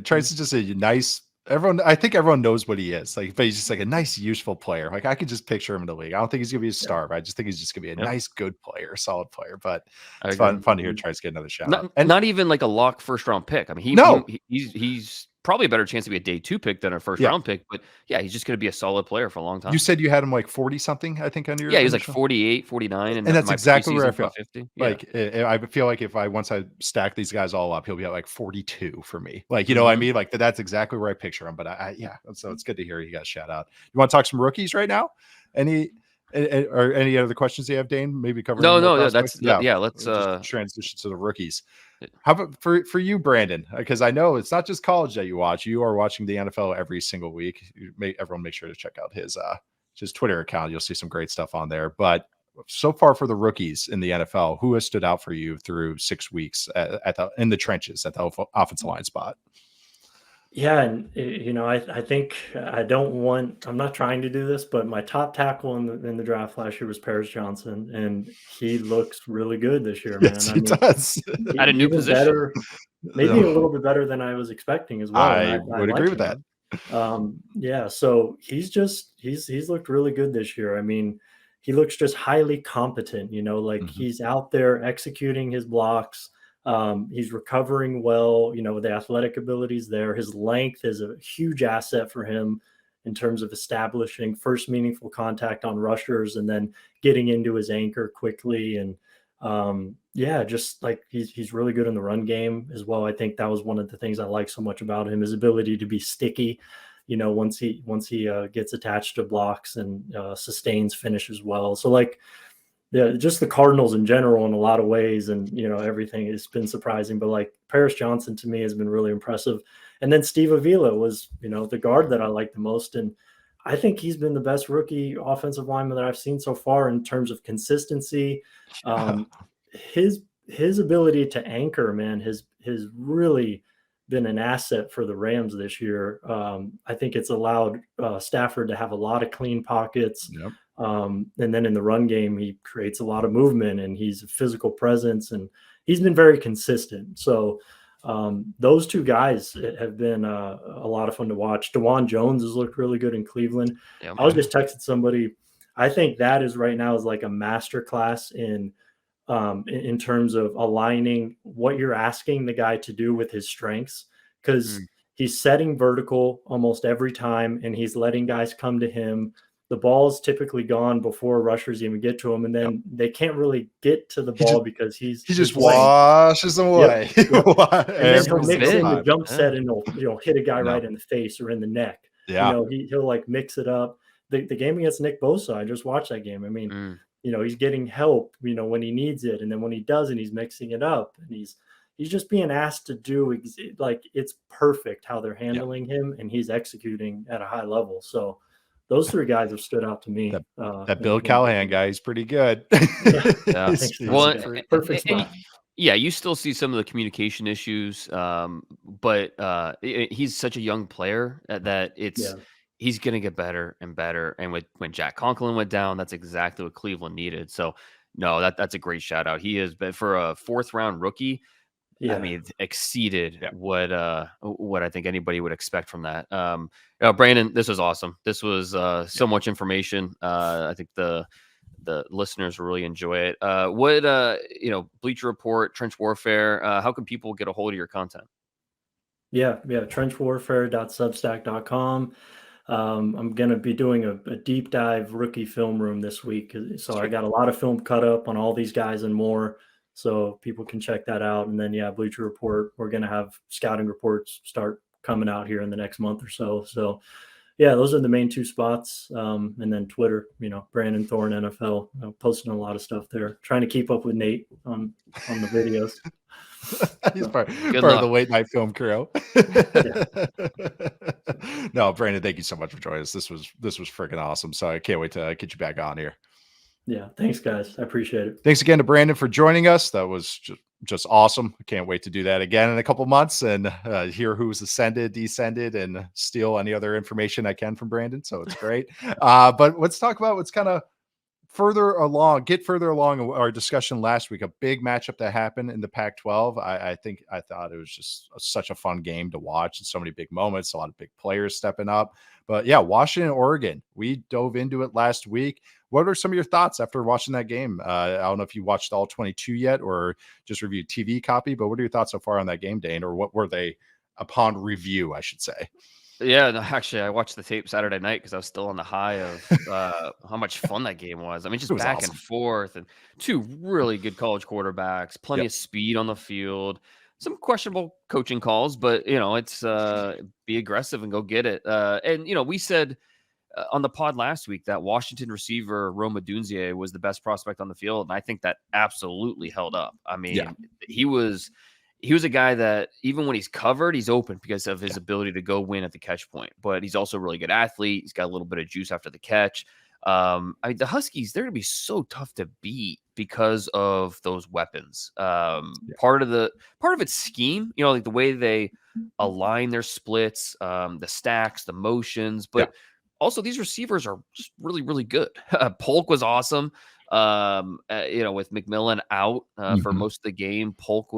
Trice is just a nice. I think everyone knows what he is. Like, but he's just like a nice, useful player. Like I could just picture him in the league. I don't think he's gonna be a star, but I just think he's just gonna be a nice, good player, solid player. But it's fun to hear Trice get another shout out. And not even like a lock first round pick. I mean, he's probably a better chance to be a day 2 pick than a first round pick. But he's just going to be a solid player for a long time. You said you had him like 40 something, I think, on your. Yeah, he was like 48, 49, and that's exactly where I feel. 50. Like I feel like once I stack these guys all up, he'll be at like 42 for me. Like what I mean, like that's exactly where I picture him. But so it's good to hear you guys shout out. You want to talk some rookies right now? Any other questions you have, Dane? Maybe cover. Let's transition to the rookies. How about for you, Brandon? Because I know it's not just college that you watch. You are watching the NFL every single week. Everyone make sure to check out his Twitter account. You'll see some great stuff on there. But so far for the rookies in the NFL, who has stood out for you through 6 weeks in the trenches at the offensive line spot? Yeah, and I think I'm not trying to do this, but my top tackle in the draft last year was Paris Johnson, and he looks really good this year, Yes, man. I he mean, does. At a new even position. better, maybe a little bit better than I was expecting as well, and I I would agree like with that. him. Yeah, so he's looked really good this year. I mean, he looks just highly competent, like Mhm. he's out there executing his blocks. He's recovering well, the athletic abilities there. His length is a huge asset for him in terms of establishing first meaningful contact on rushers and then getting into his anchor quickly. And yeah, just like he's really good in the run game as well. I think that was one of the things I like so much about him, his ability to be sticky. Once he gets attached to blocks and sustains finishes well. So like, yeah, just the Cardinals in general in a lot of ways, and everything has been surprising. But like Paris Johnson to me has been really impressive, and then Steve Avila was the guard that I like the most, and I think he's been the best rookie offensive lineman that I've seen so far in terms of consistency. Yeah. His ability to anchor, man, has really been an asset for the Rams this year. I think it's allowed Stafford to have a lot of clean pockets. Yep. And then in the run game, he creates a lot of movement and he's a physical presence and he's been very consistent. So those two guys have been a lot of fun to watch. DeJuan Jones has looked really good in Cleveland. Yeah. I was just texting somebody. I think that is right now is like a master class in terms of aligning what you're asking the guy to do with his strengths, because he's setting vertical almost every time and he's letting guys come to him. The ball's typically gone before rushers even get to him, and then they can't really get to the ball because he just his washes them away. Yep. And then he'll Every mix single in the time. jump set and he'll hit a guy No. right in the face or in the neck. Yeah. He'll like mix it up. The game against Nick Bosa, I just watched that game. I mean, he's getting help, when he needs it. And then when he doesn't, he's mixing it up. And he's just being asked to do like it's perfect how they're handling him, and he's executing at a high level. So those three guys have stood out to me. That Bill Callahan guy is pretty good. Yeah. Perfect spot. Yeah, you still see some of the communication issues, but he's such a young player that he's going to get better and better. And when Jack Conklin went down, that's exactly what Cleveland needed. So no, that's a great shout out. He has been, for a 4th round rookie, Yeah. I mean, exceeded what I think anybody would expect from that. Brandon, this was awesome. This was so much information. I think the listeners will really enjoy it. Bleacher Report, Trench Warfare, how can people get a hold of your content? Yeah. trenchwarfare.substack.com. I'm going to be doing a deep dive rookie film room this week. So I got a lot of film cut up on all these guys and more. So people can check that out. And then, Bleacher Report, we're going to have scouting reports start coming out here in the next month or so. So yeah, those are the main 2 spots. And then Twitter, Brandon Thorn NFL, posting a lot of stuff there, trying to keep up with Nate on the videos. He's part of the late night film crew. No, Brandon, thank you so much for joining us. This was freaking awesome. So I can't wait to get you back on here. Yeah, thanks guys. I appreciate it. Thanks again to Brandon for joining us. That was just awesome. I can't wait to do that again in a couple months and hear who's ascended, descended, and steal any other information I can from Brandon. So it's great. But let's talk about what's kind of further along our discussion last week. A big matchup that happened in the Pac-12. I thought it was just such a fun game to watch, and so many big moments, a lot of big players stepping up. But yeah, Washington, Oregon, we dove into it last week. What are some of your thoughts after watching that game? I don't know if you watched all 22 yet or just reviewed TV copy, but what are your thoughts so far on that game, Dane? Or what were they upon review, I should say? Yeah, no, actually, I watched the tape Saturday night because I was still on the high of how much fun that game was. I mean, just back and forth, and 2 really good college quarterbacks, plenty of speed on the field, some questionable coaching calls, but it's be aggressive and go get it. And we said on the pod last week that Washington receiver Rome Odunze was the best prospect on the field, and I think that absolutely held up. I mean, he was a guy that even when he's covered, he's open because of his ability to go win at the catch point. But he's also a really good athlete. He's got a little bit of juice after the catch. I mean, the Huskies, they're going to be so tough to beat because of those weapons. Part of its scheme, like the way they align their splits, the stacks, the motions, but also these receivers are just really, really good. Polk was awesome. With McMillan out for most of the game, Polk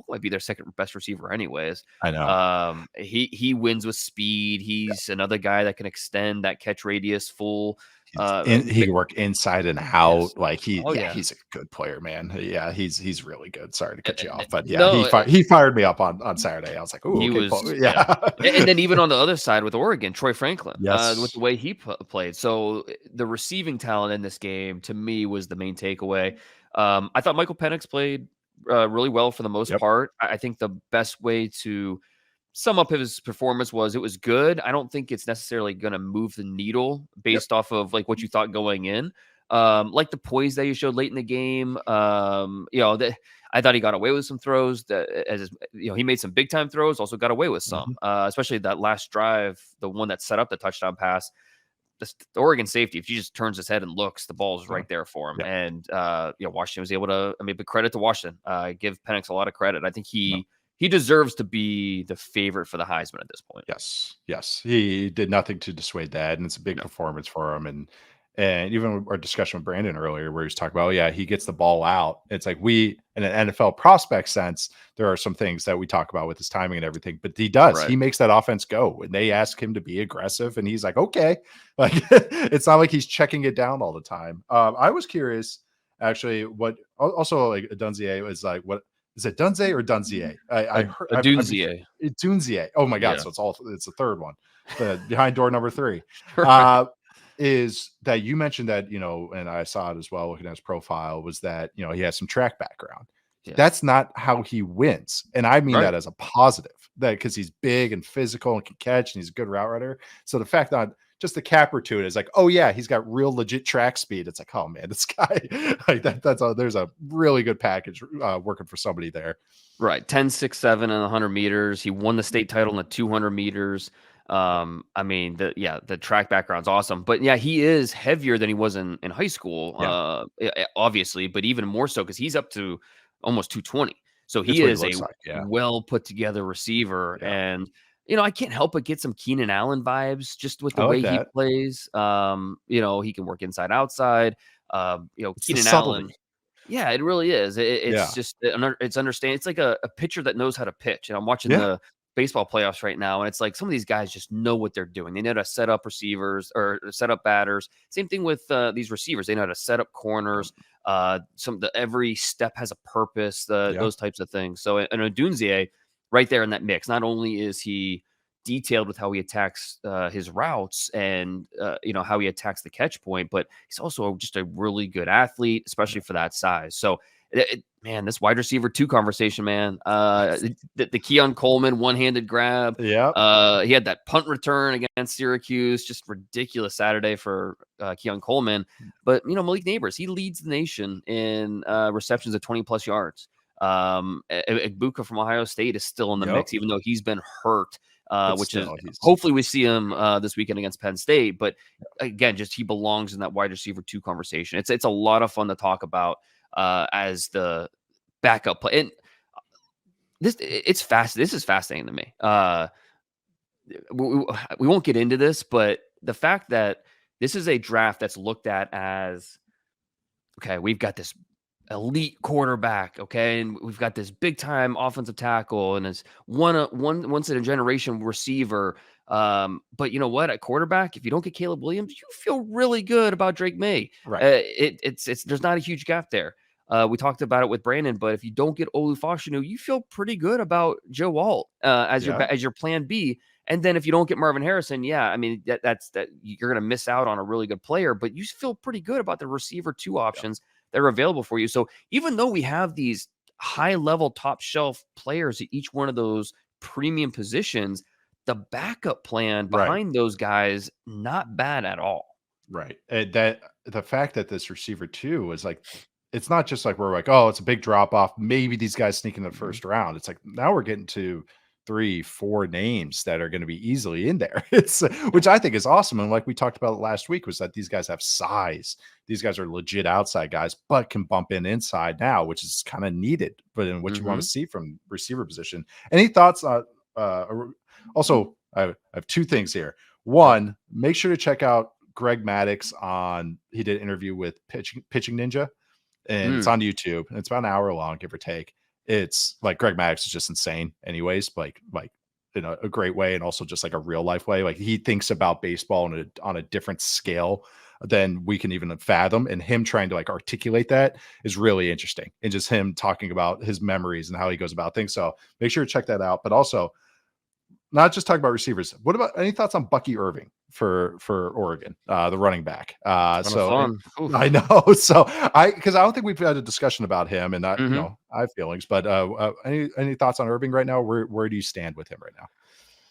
might be their second best receiver anyways. I know. He wins with speed. He's another guy that can extend that catch radius full. He can work inside and out. Yes. Like he's a good player, man. Yeah, he's really good. Sorry to cut you off, but he fired me up on Saturday. I was like, "Ooh, okay, yeah." And then even on the other side with Oregon, Troy Franklin, with the way he played. So the receiving talent in this game to me was the main takeaway. I thought Michael Penix played really well for the most part. I think the best way to sum up his performance was it was good. I don't think it's necessarily going to move the needle based off of like what you thought going in. Like the poise that he showed late in the game. I thought he got away with some throws he made some big time throws, also got away with some, especially that last drive, the one that set up the touchdown pass. The Oregon safety, if he just turns his head and looks, the ball is right there for him. And, Washington was able to, big credit to Washington, give Penix a lot of credit. I think he deserves to be the favorite for the Heisman at this point. Yes. He did nothing to dissuade that. And it's a big performance for him. And even our discussion with Brandon earlier, where he was talking about, he gets the ball out. It's like in an NFL prospect sense, there are some things that we talk about with his timing and everything, but he does. Right. He makes that offense go. And they ask him to be aggressive, and he's like, okay. Like it's not like he's checking it down all the time. I was curious, actually, what also like Dunzier was like, what is it, Dunze or Dunzier? I heard Dunzier. Dunzier. Oh my God! So it's the third one, behind door number 3. Is that you mentioned that, and I saw it as well looking at his profile, was that, he has some track background. Yeah. That's not how he wins. And I mean that as a positive, that because he's big and physical and can catch and he's a good route runner. So the fact that just the capper to it is like, oh yeah, he's got real legit track speed. It's like, oh man, this guy like there's a really good package working for somebody there. Right. 10, 6, 7 and 100 meters. He won the state title in the 200 meters. The track background's awesome, but he is heavier than he was in high school, obviously, but even more so because he's up to almost 220. So he is a well put together receiver. And, I can't help but get some Keenan Allen vibes just with the way he plays. He can work inside, outside, Keenan Allen. Yeah, it really is. It's just, it's understand. It's like a pitcher that knows how to pitch. And I'm watching the baseball playoffs right now, and it's like some of these guys just know what they're doing. They know how to set up receivers or set up batters. Same thing with these receivers. They know how to set up corners. Every step has a purpose. Those types of things. So, and Odunze, right there in that mix. Not only is he detailed with how he attacks his routes and how he attacks the catch point, but he's also just a really good athlete, especially for that size. So. This wide receiver 2 conversation, man. The Keon Coleman one-handed grab. Yeah. He had that punt return against Syracuse. Just ridiculous Saturday for Keon Coleman. But, Malik Neighbors, he leads the nation in receptions of 20-plus yards. Egbuka from Ohio State is still in the mix, even though he's been hurt. Hopefully we see him this weekend against Penn State. But, again, just he belongs in that wide receiver 2 conversation. It's a lot of fun to talk about. As the backup play. And this is fascinating to me. We won't get into this, but the fact that this is a draft that's looked at as, okay, we've got this elite quarterback, okay, and we've got this big time offensive tackle and this once in a generation receiver. But you know what? At quarterback, if you don't get Caleb Williams, you feel really good about Drake May. Right. It's there's not a huge gap there. We talked about it with Brandon, but if you don't get Olu Fashanu, you feel pretty good about Joe Alt as your plan B. And then if you don't get Marvin Harrison, that's you're going to miss out on a really good player, but you feel pretty good about the receiver 2 options that are available for you. So even though we have these high level top shelf players at each one of those premium positions, the backup plan behind those guys, not bad at all. Right. That the fact that this receiver 2 was like, it's not just like we're like, oh, it's a big drop off. Maybe these guys sneak in the first round. It's like now we're getting to 3, 4 names that are going to be easily in there. It's which I think is awesome. And like we talked about last week, was that these guys have size. These guys are legit outside guys, but can bump in inside now, which is kind of needed. But in what you want to see from receiver position. Any thoughts on? Also, I have 2 things here. One, make sure to check out Greg Maddox he did an interview with Pitching Ninja, and it's on YouTube, and it's about an hour long, give or take. It's like Greg Maddox is just insane anyways, like in a great way, and also just like a real life way. Like he thinks about baseball on a different scale than we can even fathom, and him trying to like articulate that is really interesting, and just him talking about his memories and how he goes about things. So make sure to check that out. But also, not just talk about receivers. What about any thoughts on Bucky Irving for Oregon, the running back? So I know. So because I don't think we've had a discussion about him, and you know, I have feelings. But any thoughts on Irving right now? Where do you stand with him right now?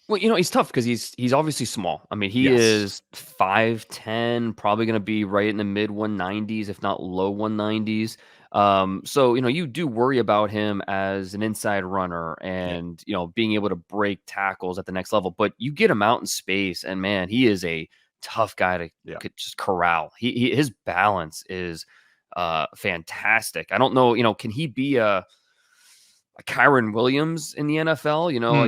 Well, you know, he's tough because he's obviously small. I mean, he is 5'10", probably going to be right in the mid 190s, if not low 190s. So, you know, you do worry about him as an inside runner and, you know, being able to break tackles at the next level. But you get him out in space, and man, he is a tough guy to just corral. His balance is fantastic. I don't know, you know, can he be a Kyron Williams in the NFL? You know,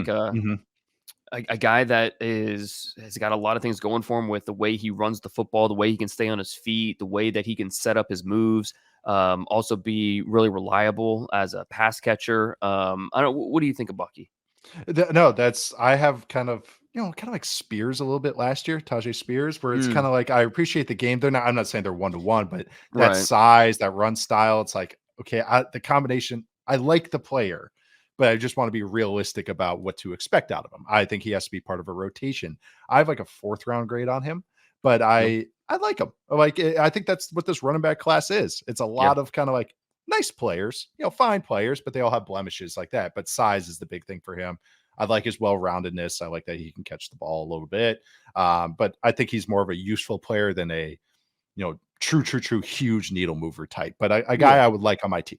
like a guy that has got a lot of things going for him with the way he runs the football, the way he can stay on his feet, the way that he can set up his moves, also be really reliable as a pass catcher. I don't know. What do you think of Bucky? No, I have kind of like Spears a little bit last year, Tajay Spears, where it's kind of like, I appreciate the game. I'm not saying they're 1-to-1, but that size, that run style, it's like, okay, the combination, I like the player, but I just want to be realistic about what to expect out of him. I think he has to be part of a rotation. I have like a 4th round grade on him, but I like him. I think that's what this running back class is. It's a lot of kind of like nice players, fine players, but they all have blemishes like that. But size is the big thing for him. I like his well-roundedness. I like that he can catch the ball a little bit. But I think he's more of a useful player than a, true huge needle mover type. But a guy I would like on my team.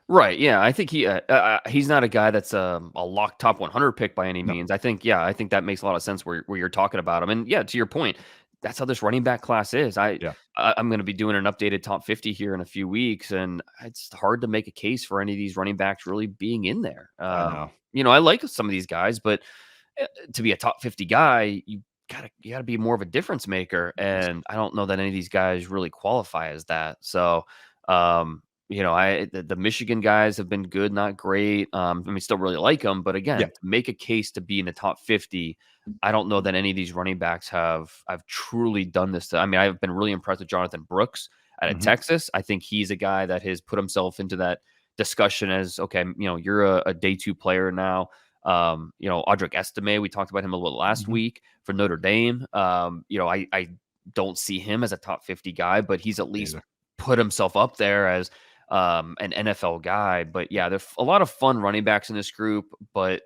Right. Yeah. I think he's not a guy that's a locked top 100 pick by any means. I think that makes a lot of sense where you're talking about him. And to your point, that's how this running back class is. I'm going to be doing an updated top 50 here in a few weeks, and it's hard to make a case for any of these running backs really being in there. I like some of these guys, but to be a top 50 guy, you gotta be more of a difference maker. And I don't know that any of these guys really qualify as that. So, the Michigan guys have been good, not great. Still really like them, but again, to make a case to be in the top 50, I don't know that any of these running backs have truly done this. I've been really impressed with Jonathan Brooks out of Texas. I think he's a guy that has put himself into that discussion as, okay, you're a day 2 player now. Audric Estime, we talked about him a little last week for Notre Dame. I don't see him as a top 50 guy, but he's at least put himself up there as an NFL guy. But there's a lot of fun running backs in this group, but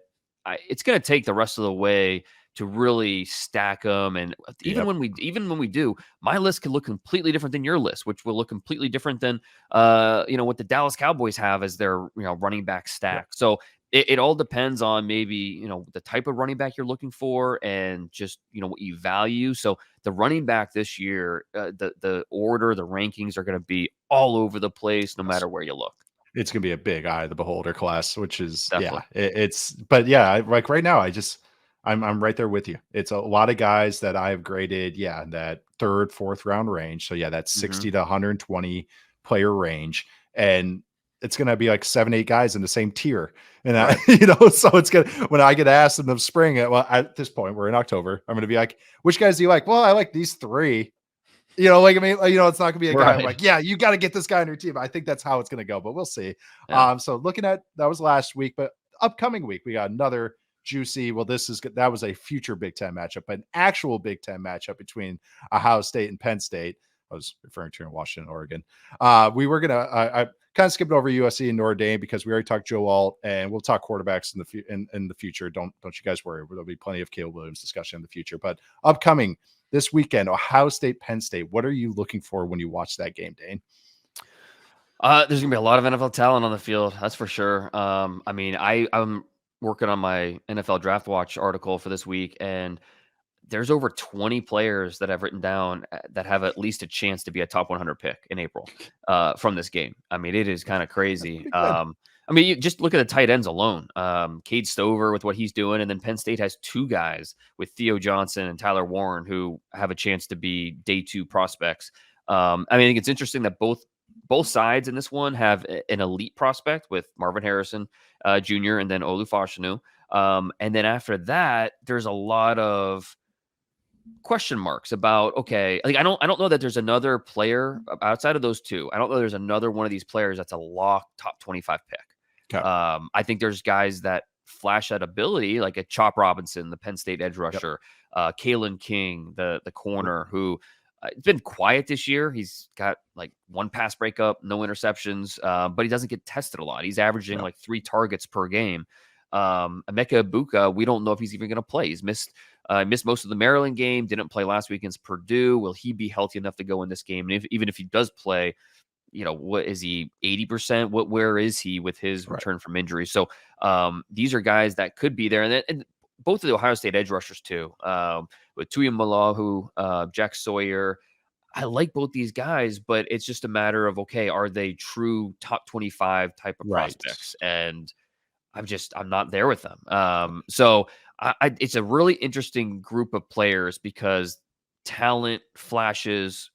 it's going to take the rest of the way to really stack them. And even when we do, my list can look completely different than your list, which will look completely different than what the Dallas Cowboys have as their running back stack. So it all depends on maybe the type of running back you're looking for and just what you value. So the running back this year, the order, the rankings are going to be all over the place, no matter where you look. It's going to be a big eye of the beholder class, which is Definitely. like right now, I'm right there with you. It's a lot of guys that I've graded, in that 3rd, 4th round range. So that's 60 to 120 player range, and it's going to be like 7-8 guys in the same tier. And so it's going to, when I get asked in the spring, well, at this point, we're in October, I'm going to be like, which guys do you like? Well, I like these 3. It's not going to be a guy I'm like, you got to get this guy on your team. I think that's how it's going to go, but we'll see. So looking at, that was last week, but upcoming week, we got another juicy. Well, that was a future Big Ten matchup, but an actual Big Ten matchup between Ohio State and Penn State. I was referring to in Washington, Oregon. We were going to, I kind of skipped over USC and Notre Dame because we already talked Joe Alt, and we'll talk quarterbacks in the future. Don't you guys worry. There'll be plenty of Caleb Williams discussion in the future, but upcoming this weekend, Ohio State, Penn State. What are you looking for when you watch that game, Dane? There's gonna be a lot of NFL talent on the field, that's for sure. I'm working on my NFL Draft Watch article for this week, and there's over 20 players that I've written down that have at least a chance to be a top 100 pick in April from this game. I mean, it is kind of crazy. I mean, you just look at the tight ends alone. Cade Stover with what he's doing, and then Penn State has two guys with Theo Johnson and Tyler Warren who have a chance to be day 2 prospects. I mean, I think it's interesting that both sides in this one have an elite prospect with Marvin Harrison Jr. and then Olu Fashanu. And then after that, there's a lot of question marks about, okay, like I don't know that there's another player outside of those two. I don't know there's another one of these players that's a lock top 25 pick. Okay. I think there's guys that flash that ability, like a Chop Robinson, the Penn State edge rusher, Kalen King, the corner, who it's been quiet this year. He's got like 1 pass breakup, no interceptions, but he doesn't get tested a lot. He's averaging like 3 targets per game. Emeka Ibuka, we don't know if he's even going to play. He's missed most of the Maryland game, didn't play last week against Purdue. Will he be healthy enough to go in this game? And even if he does play, what is he, 80%? Where is he with his return from injury? So these are guys that could be there. And both of the Ohio State edge rushers too, with Tuya Malahu, Jack Sawyer. I like both these guys, but it's just a matter of, okay, are they true top 25 type of prospects? And I'm not there with them. So it's a really interesting group of players because talent flashes,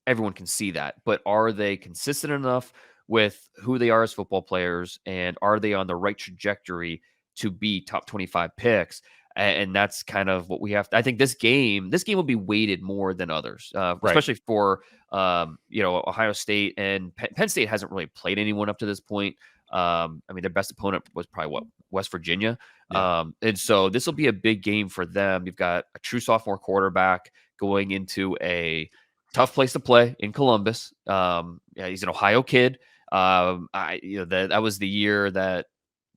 everyone can see that, but are they consistent enough with who they are as football players, and are they on the right trajectory to be top 25 picks? And that's kind of what we have I think this game will be weighted more than others, especially for Ohio State, and Penn State hasn't really played anyone up to this point. I mean, their best opponent was probably West Virginia. And so this will be a big game for them. You've got a true sophomore quarterback going into a tough place to play in Columbus. He's an Ohio kid. That was the year that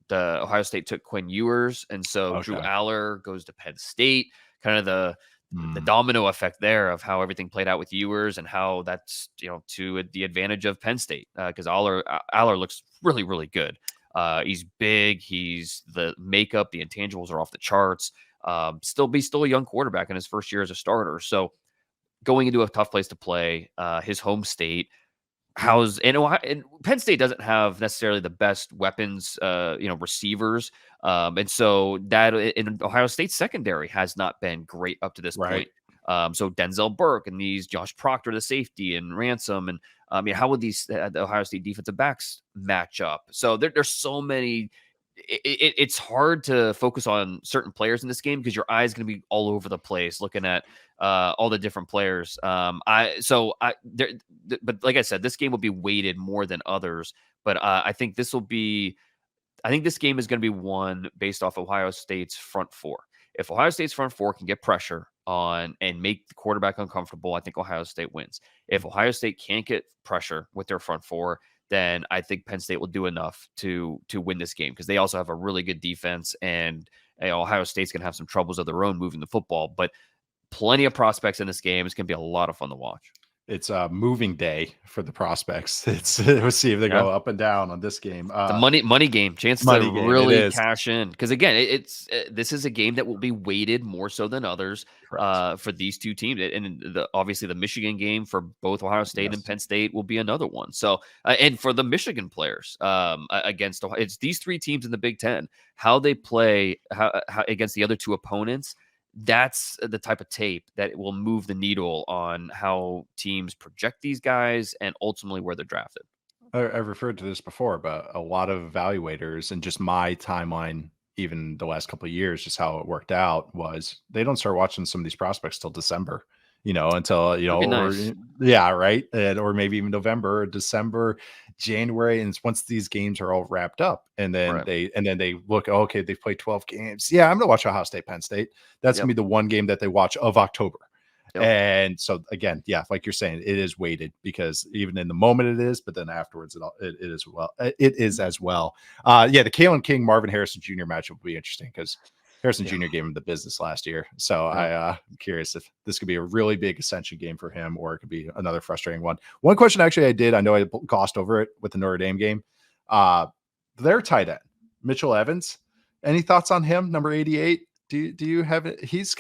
the Ohio State took Quinn Ewers. And so Drew Aller goes to Penn State, kind of the domino effect there of how everything played out with Ewers and how that's, to the advantage of Penn State. Because Aller looks really, really good. He's big. He's the makeup. The intangibles are off the charts. Still a young quarterback in his first year as a starter. So going into a tough place to play, his home state, and Penn State doesn't have necessarily the best weapons, receivers. And so that in Ohio State secondary has not been great up to this point. So Denzel Burke and these Josh Proctor, the safety, and Ransom. And how would these the Ohio State defensive backs match up? So there's so many. It's hard to focus on certain players in this game because your eye is going to be all over the place looking at all the different players. But like I said, this game will be weighted more than others. But I think this game is going to be won based off Ohio State's front four. If Ohio State's front four can get pressure on and make the quarterback uncomfortable, I think Ohio State wins. If Ohio State can't get pressure with their front four, then I think Penn State will do enough to win this game because they also have a really good defense, and Ohio State's going to have some troubles of their own moving the football. But plenty of prospects in this game. It's going to be a lot of fun to watch. It's a moving day for the prospects. We'll see if they go up and down on this game. The money game, chance to really cash in. Because again, this is a game that will be weighted more so than others for these two teams. And obviously the Michigan game for both Ohio State and Penn State will be another one. So and for the Michigan players against Ohio, it's these three teams in the Big Ten, how they play how against the other two opponents. That's the type of tape that will move the needle on how teams project these guys and ultimately where they're drafted. I've referred to this before, but a lot of evaluators and just my timeline, even the last couple of years, just how it worked out was they don't start watching some of these prospects till December, until, nice. Or maybe even November, December, January. And once these games are all wrapped up and then they look, okay, they've played 12 games. Yeah, I'm going to watch Ohio State, Penn State. That's going to be the one game that they watch of October. And so again, like you're saying, it is weighted because even in the moment it is, but then afterwards it is as well. The Kalen King, Marvin Harrison Jr. matchup will be interesting because Harrison Jr. gave him the business last year. So I'm curious if this could be a really big ascension game for him or it could be another frustrating one. One question actually I know I glossed over it with the Notre Dame game. Their tight end, Mitchell Evans, Any thoughts on him, number 88? Do you have it? He's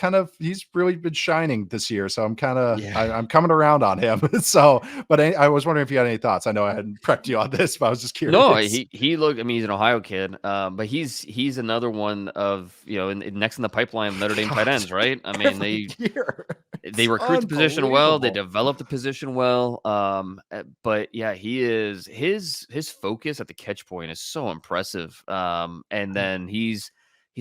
really been shining this year, so I'm coming around on him. So, but I was wondering if you had any thoughts. I know I hadn't prepped you on this, but I was just curious. No, he looked. I mean, he's an Ohio kid, but he's another one of next in the pipeline of Notre Dame tight ends, right? I mean, they recruit the position well, they develop the position well. But yeah, he is his focus at the catch point is so impressive. And then he's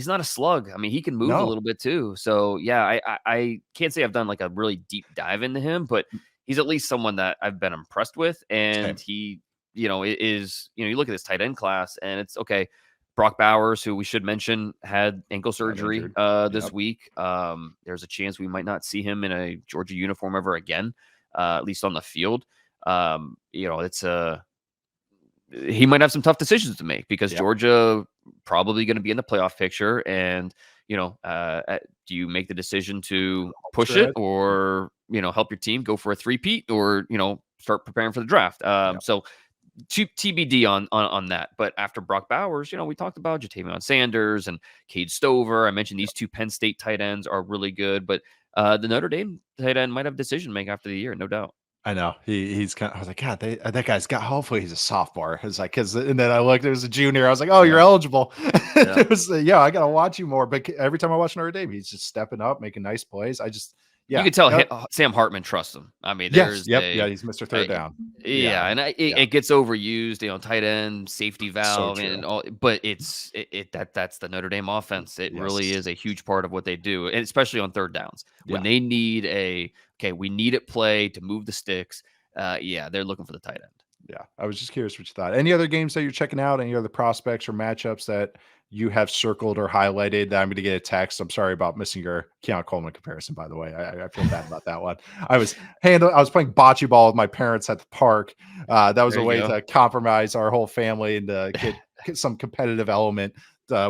not a slug. I mean, he can move a little bit too. So yeah, I can't say I've done like a really deep dive into him, but he's at least someone that I've been impressed with, and he. You look at this tight end class and it's okay. Brock Bowers, who we should mention, had ankle surgery this week. There's a chance we might not see him in a Georgia uniform ever again, at least on the field. It's he might have some tough decisions to make because Georgia probably going to be in the playoff picture. And, do you make the decision to push it or, help your team go for a three-peat or, start preparing for the draft? So TBD on that. But after Brock Bowers, we talked about Jatavion Sanders and Cade Stover. I mentioned these two Penn State tight ends are really good, but the Notre Dame tight end might have decision making after the year, no doubt. I know he's kind of, I was like, God, that guy's got, hopefully he's a sophomore. It's like, and then I looked, it was a junior. I was like, oh, you're eligible. It was, I got to watch you more. But every time I watch Notre Dame, he's just stepping up, making nice plays. You can tell Sam Hartman trusts him. I mean, he's Mr. Third Down. And it gets overused, tight end, safety valve, and all. But that's the Notre Dame offense. It really is a huge part of what they do, and especially on third downs when they need we need it play to move the sticks. They're looking for the tight end. Yeah, I was just curious what you thought. Any other games that you're checking out? Any other prospects or matchups that you have circled or highlighted that I'm going to get a text? I'm sorry about missing your Keon Coleman comparison, by the way. I feel bad about that one. I was playing bocce ball with my parents at the park. That was a way to compromise our whole family and to get some competitive element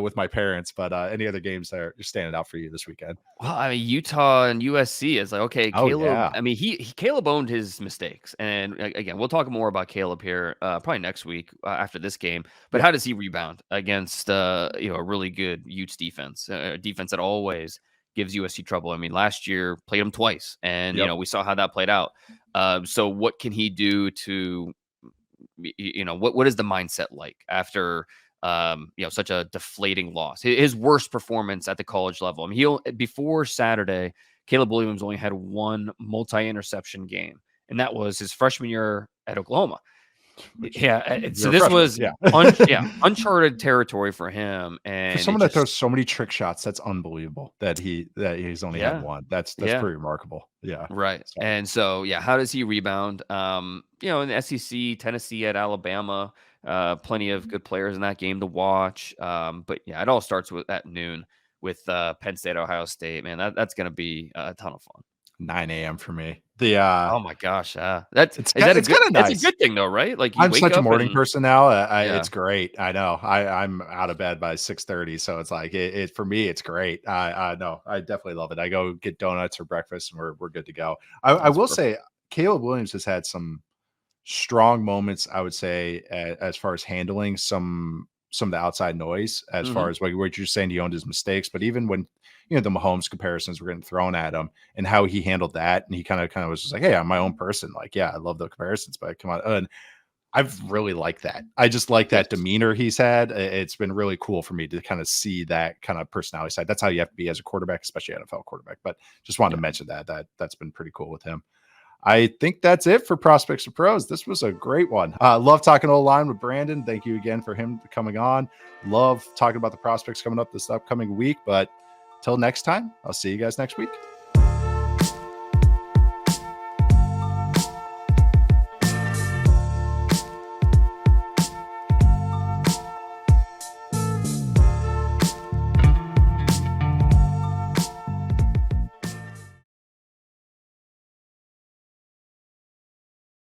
with my parents. But any other games that are standing out for you this weekend? Well, I mean, Utah and USC is like, okay, Caleb. I mean, Caleb owned his mistakes, and again, we'll talk more about Caleb here probably next week after this game. But how does he rebound against a really good Utes defense, defense that always gives USC trouble? I mean, last year played them twice, and we saw how that played out. So what can he do to, what is the mindset like after? Such a deflating loss. His worst performance at the college level. I mean, before Saturday, Caleb Williams only had one multi-interception game, and that was his freshman year at Oklahoma. So this was uncharted territory for him. And for someone that throws so many trick shots, that's unbelievable that he's only had one. That's pretty remarkable. Yeah. Right. So. And so, how does he rebound? In the SEC, Tennessee at Alabama, plenty of good players in that game to watch. But it all starts at noon with Penn State-Ohio State. Man, that's going to be a ton of fun. 9 a.m. for me. Oh my gosh, that's kind of nice. That's a good thing though, right? Like I'm such a morning person now. It's great. I know. I'm out of bed by 6:30, so it's like it for me. It's great. I know. I definitely love it. I go get donuts for breakfast, and we're good to go. I will say, Caleb Williams has had some strong moments. I would say as far as handling some of the outside noise, as far as what you're saying, he owned his mistakes, but even when the Mahomes comparisons were getting thrown at him and how he handled that. And he kind of was just like, hey, I'm my own person. Like, I love the comparisons, but come on. And I've really liked that. I just like that demeanor he's had. It's been really cool for me to kind of see that kind of personality side. That's how you have to be as a quarterback, especially NFL quarterback. But just wanted to mention that's been pretty cool with him. I think that's it for Prospects to Pros. This was a great one. Love talking O-line with Brandon. Thank you again for him coming on. Love talking about the prospects coming up this upcoming week. But till next time, I'll see you guys next week.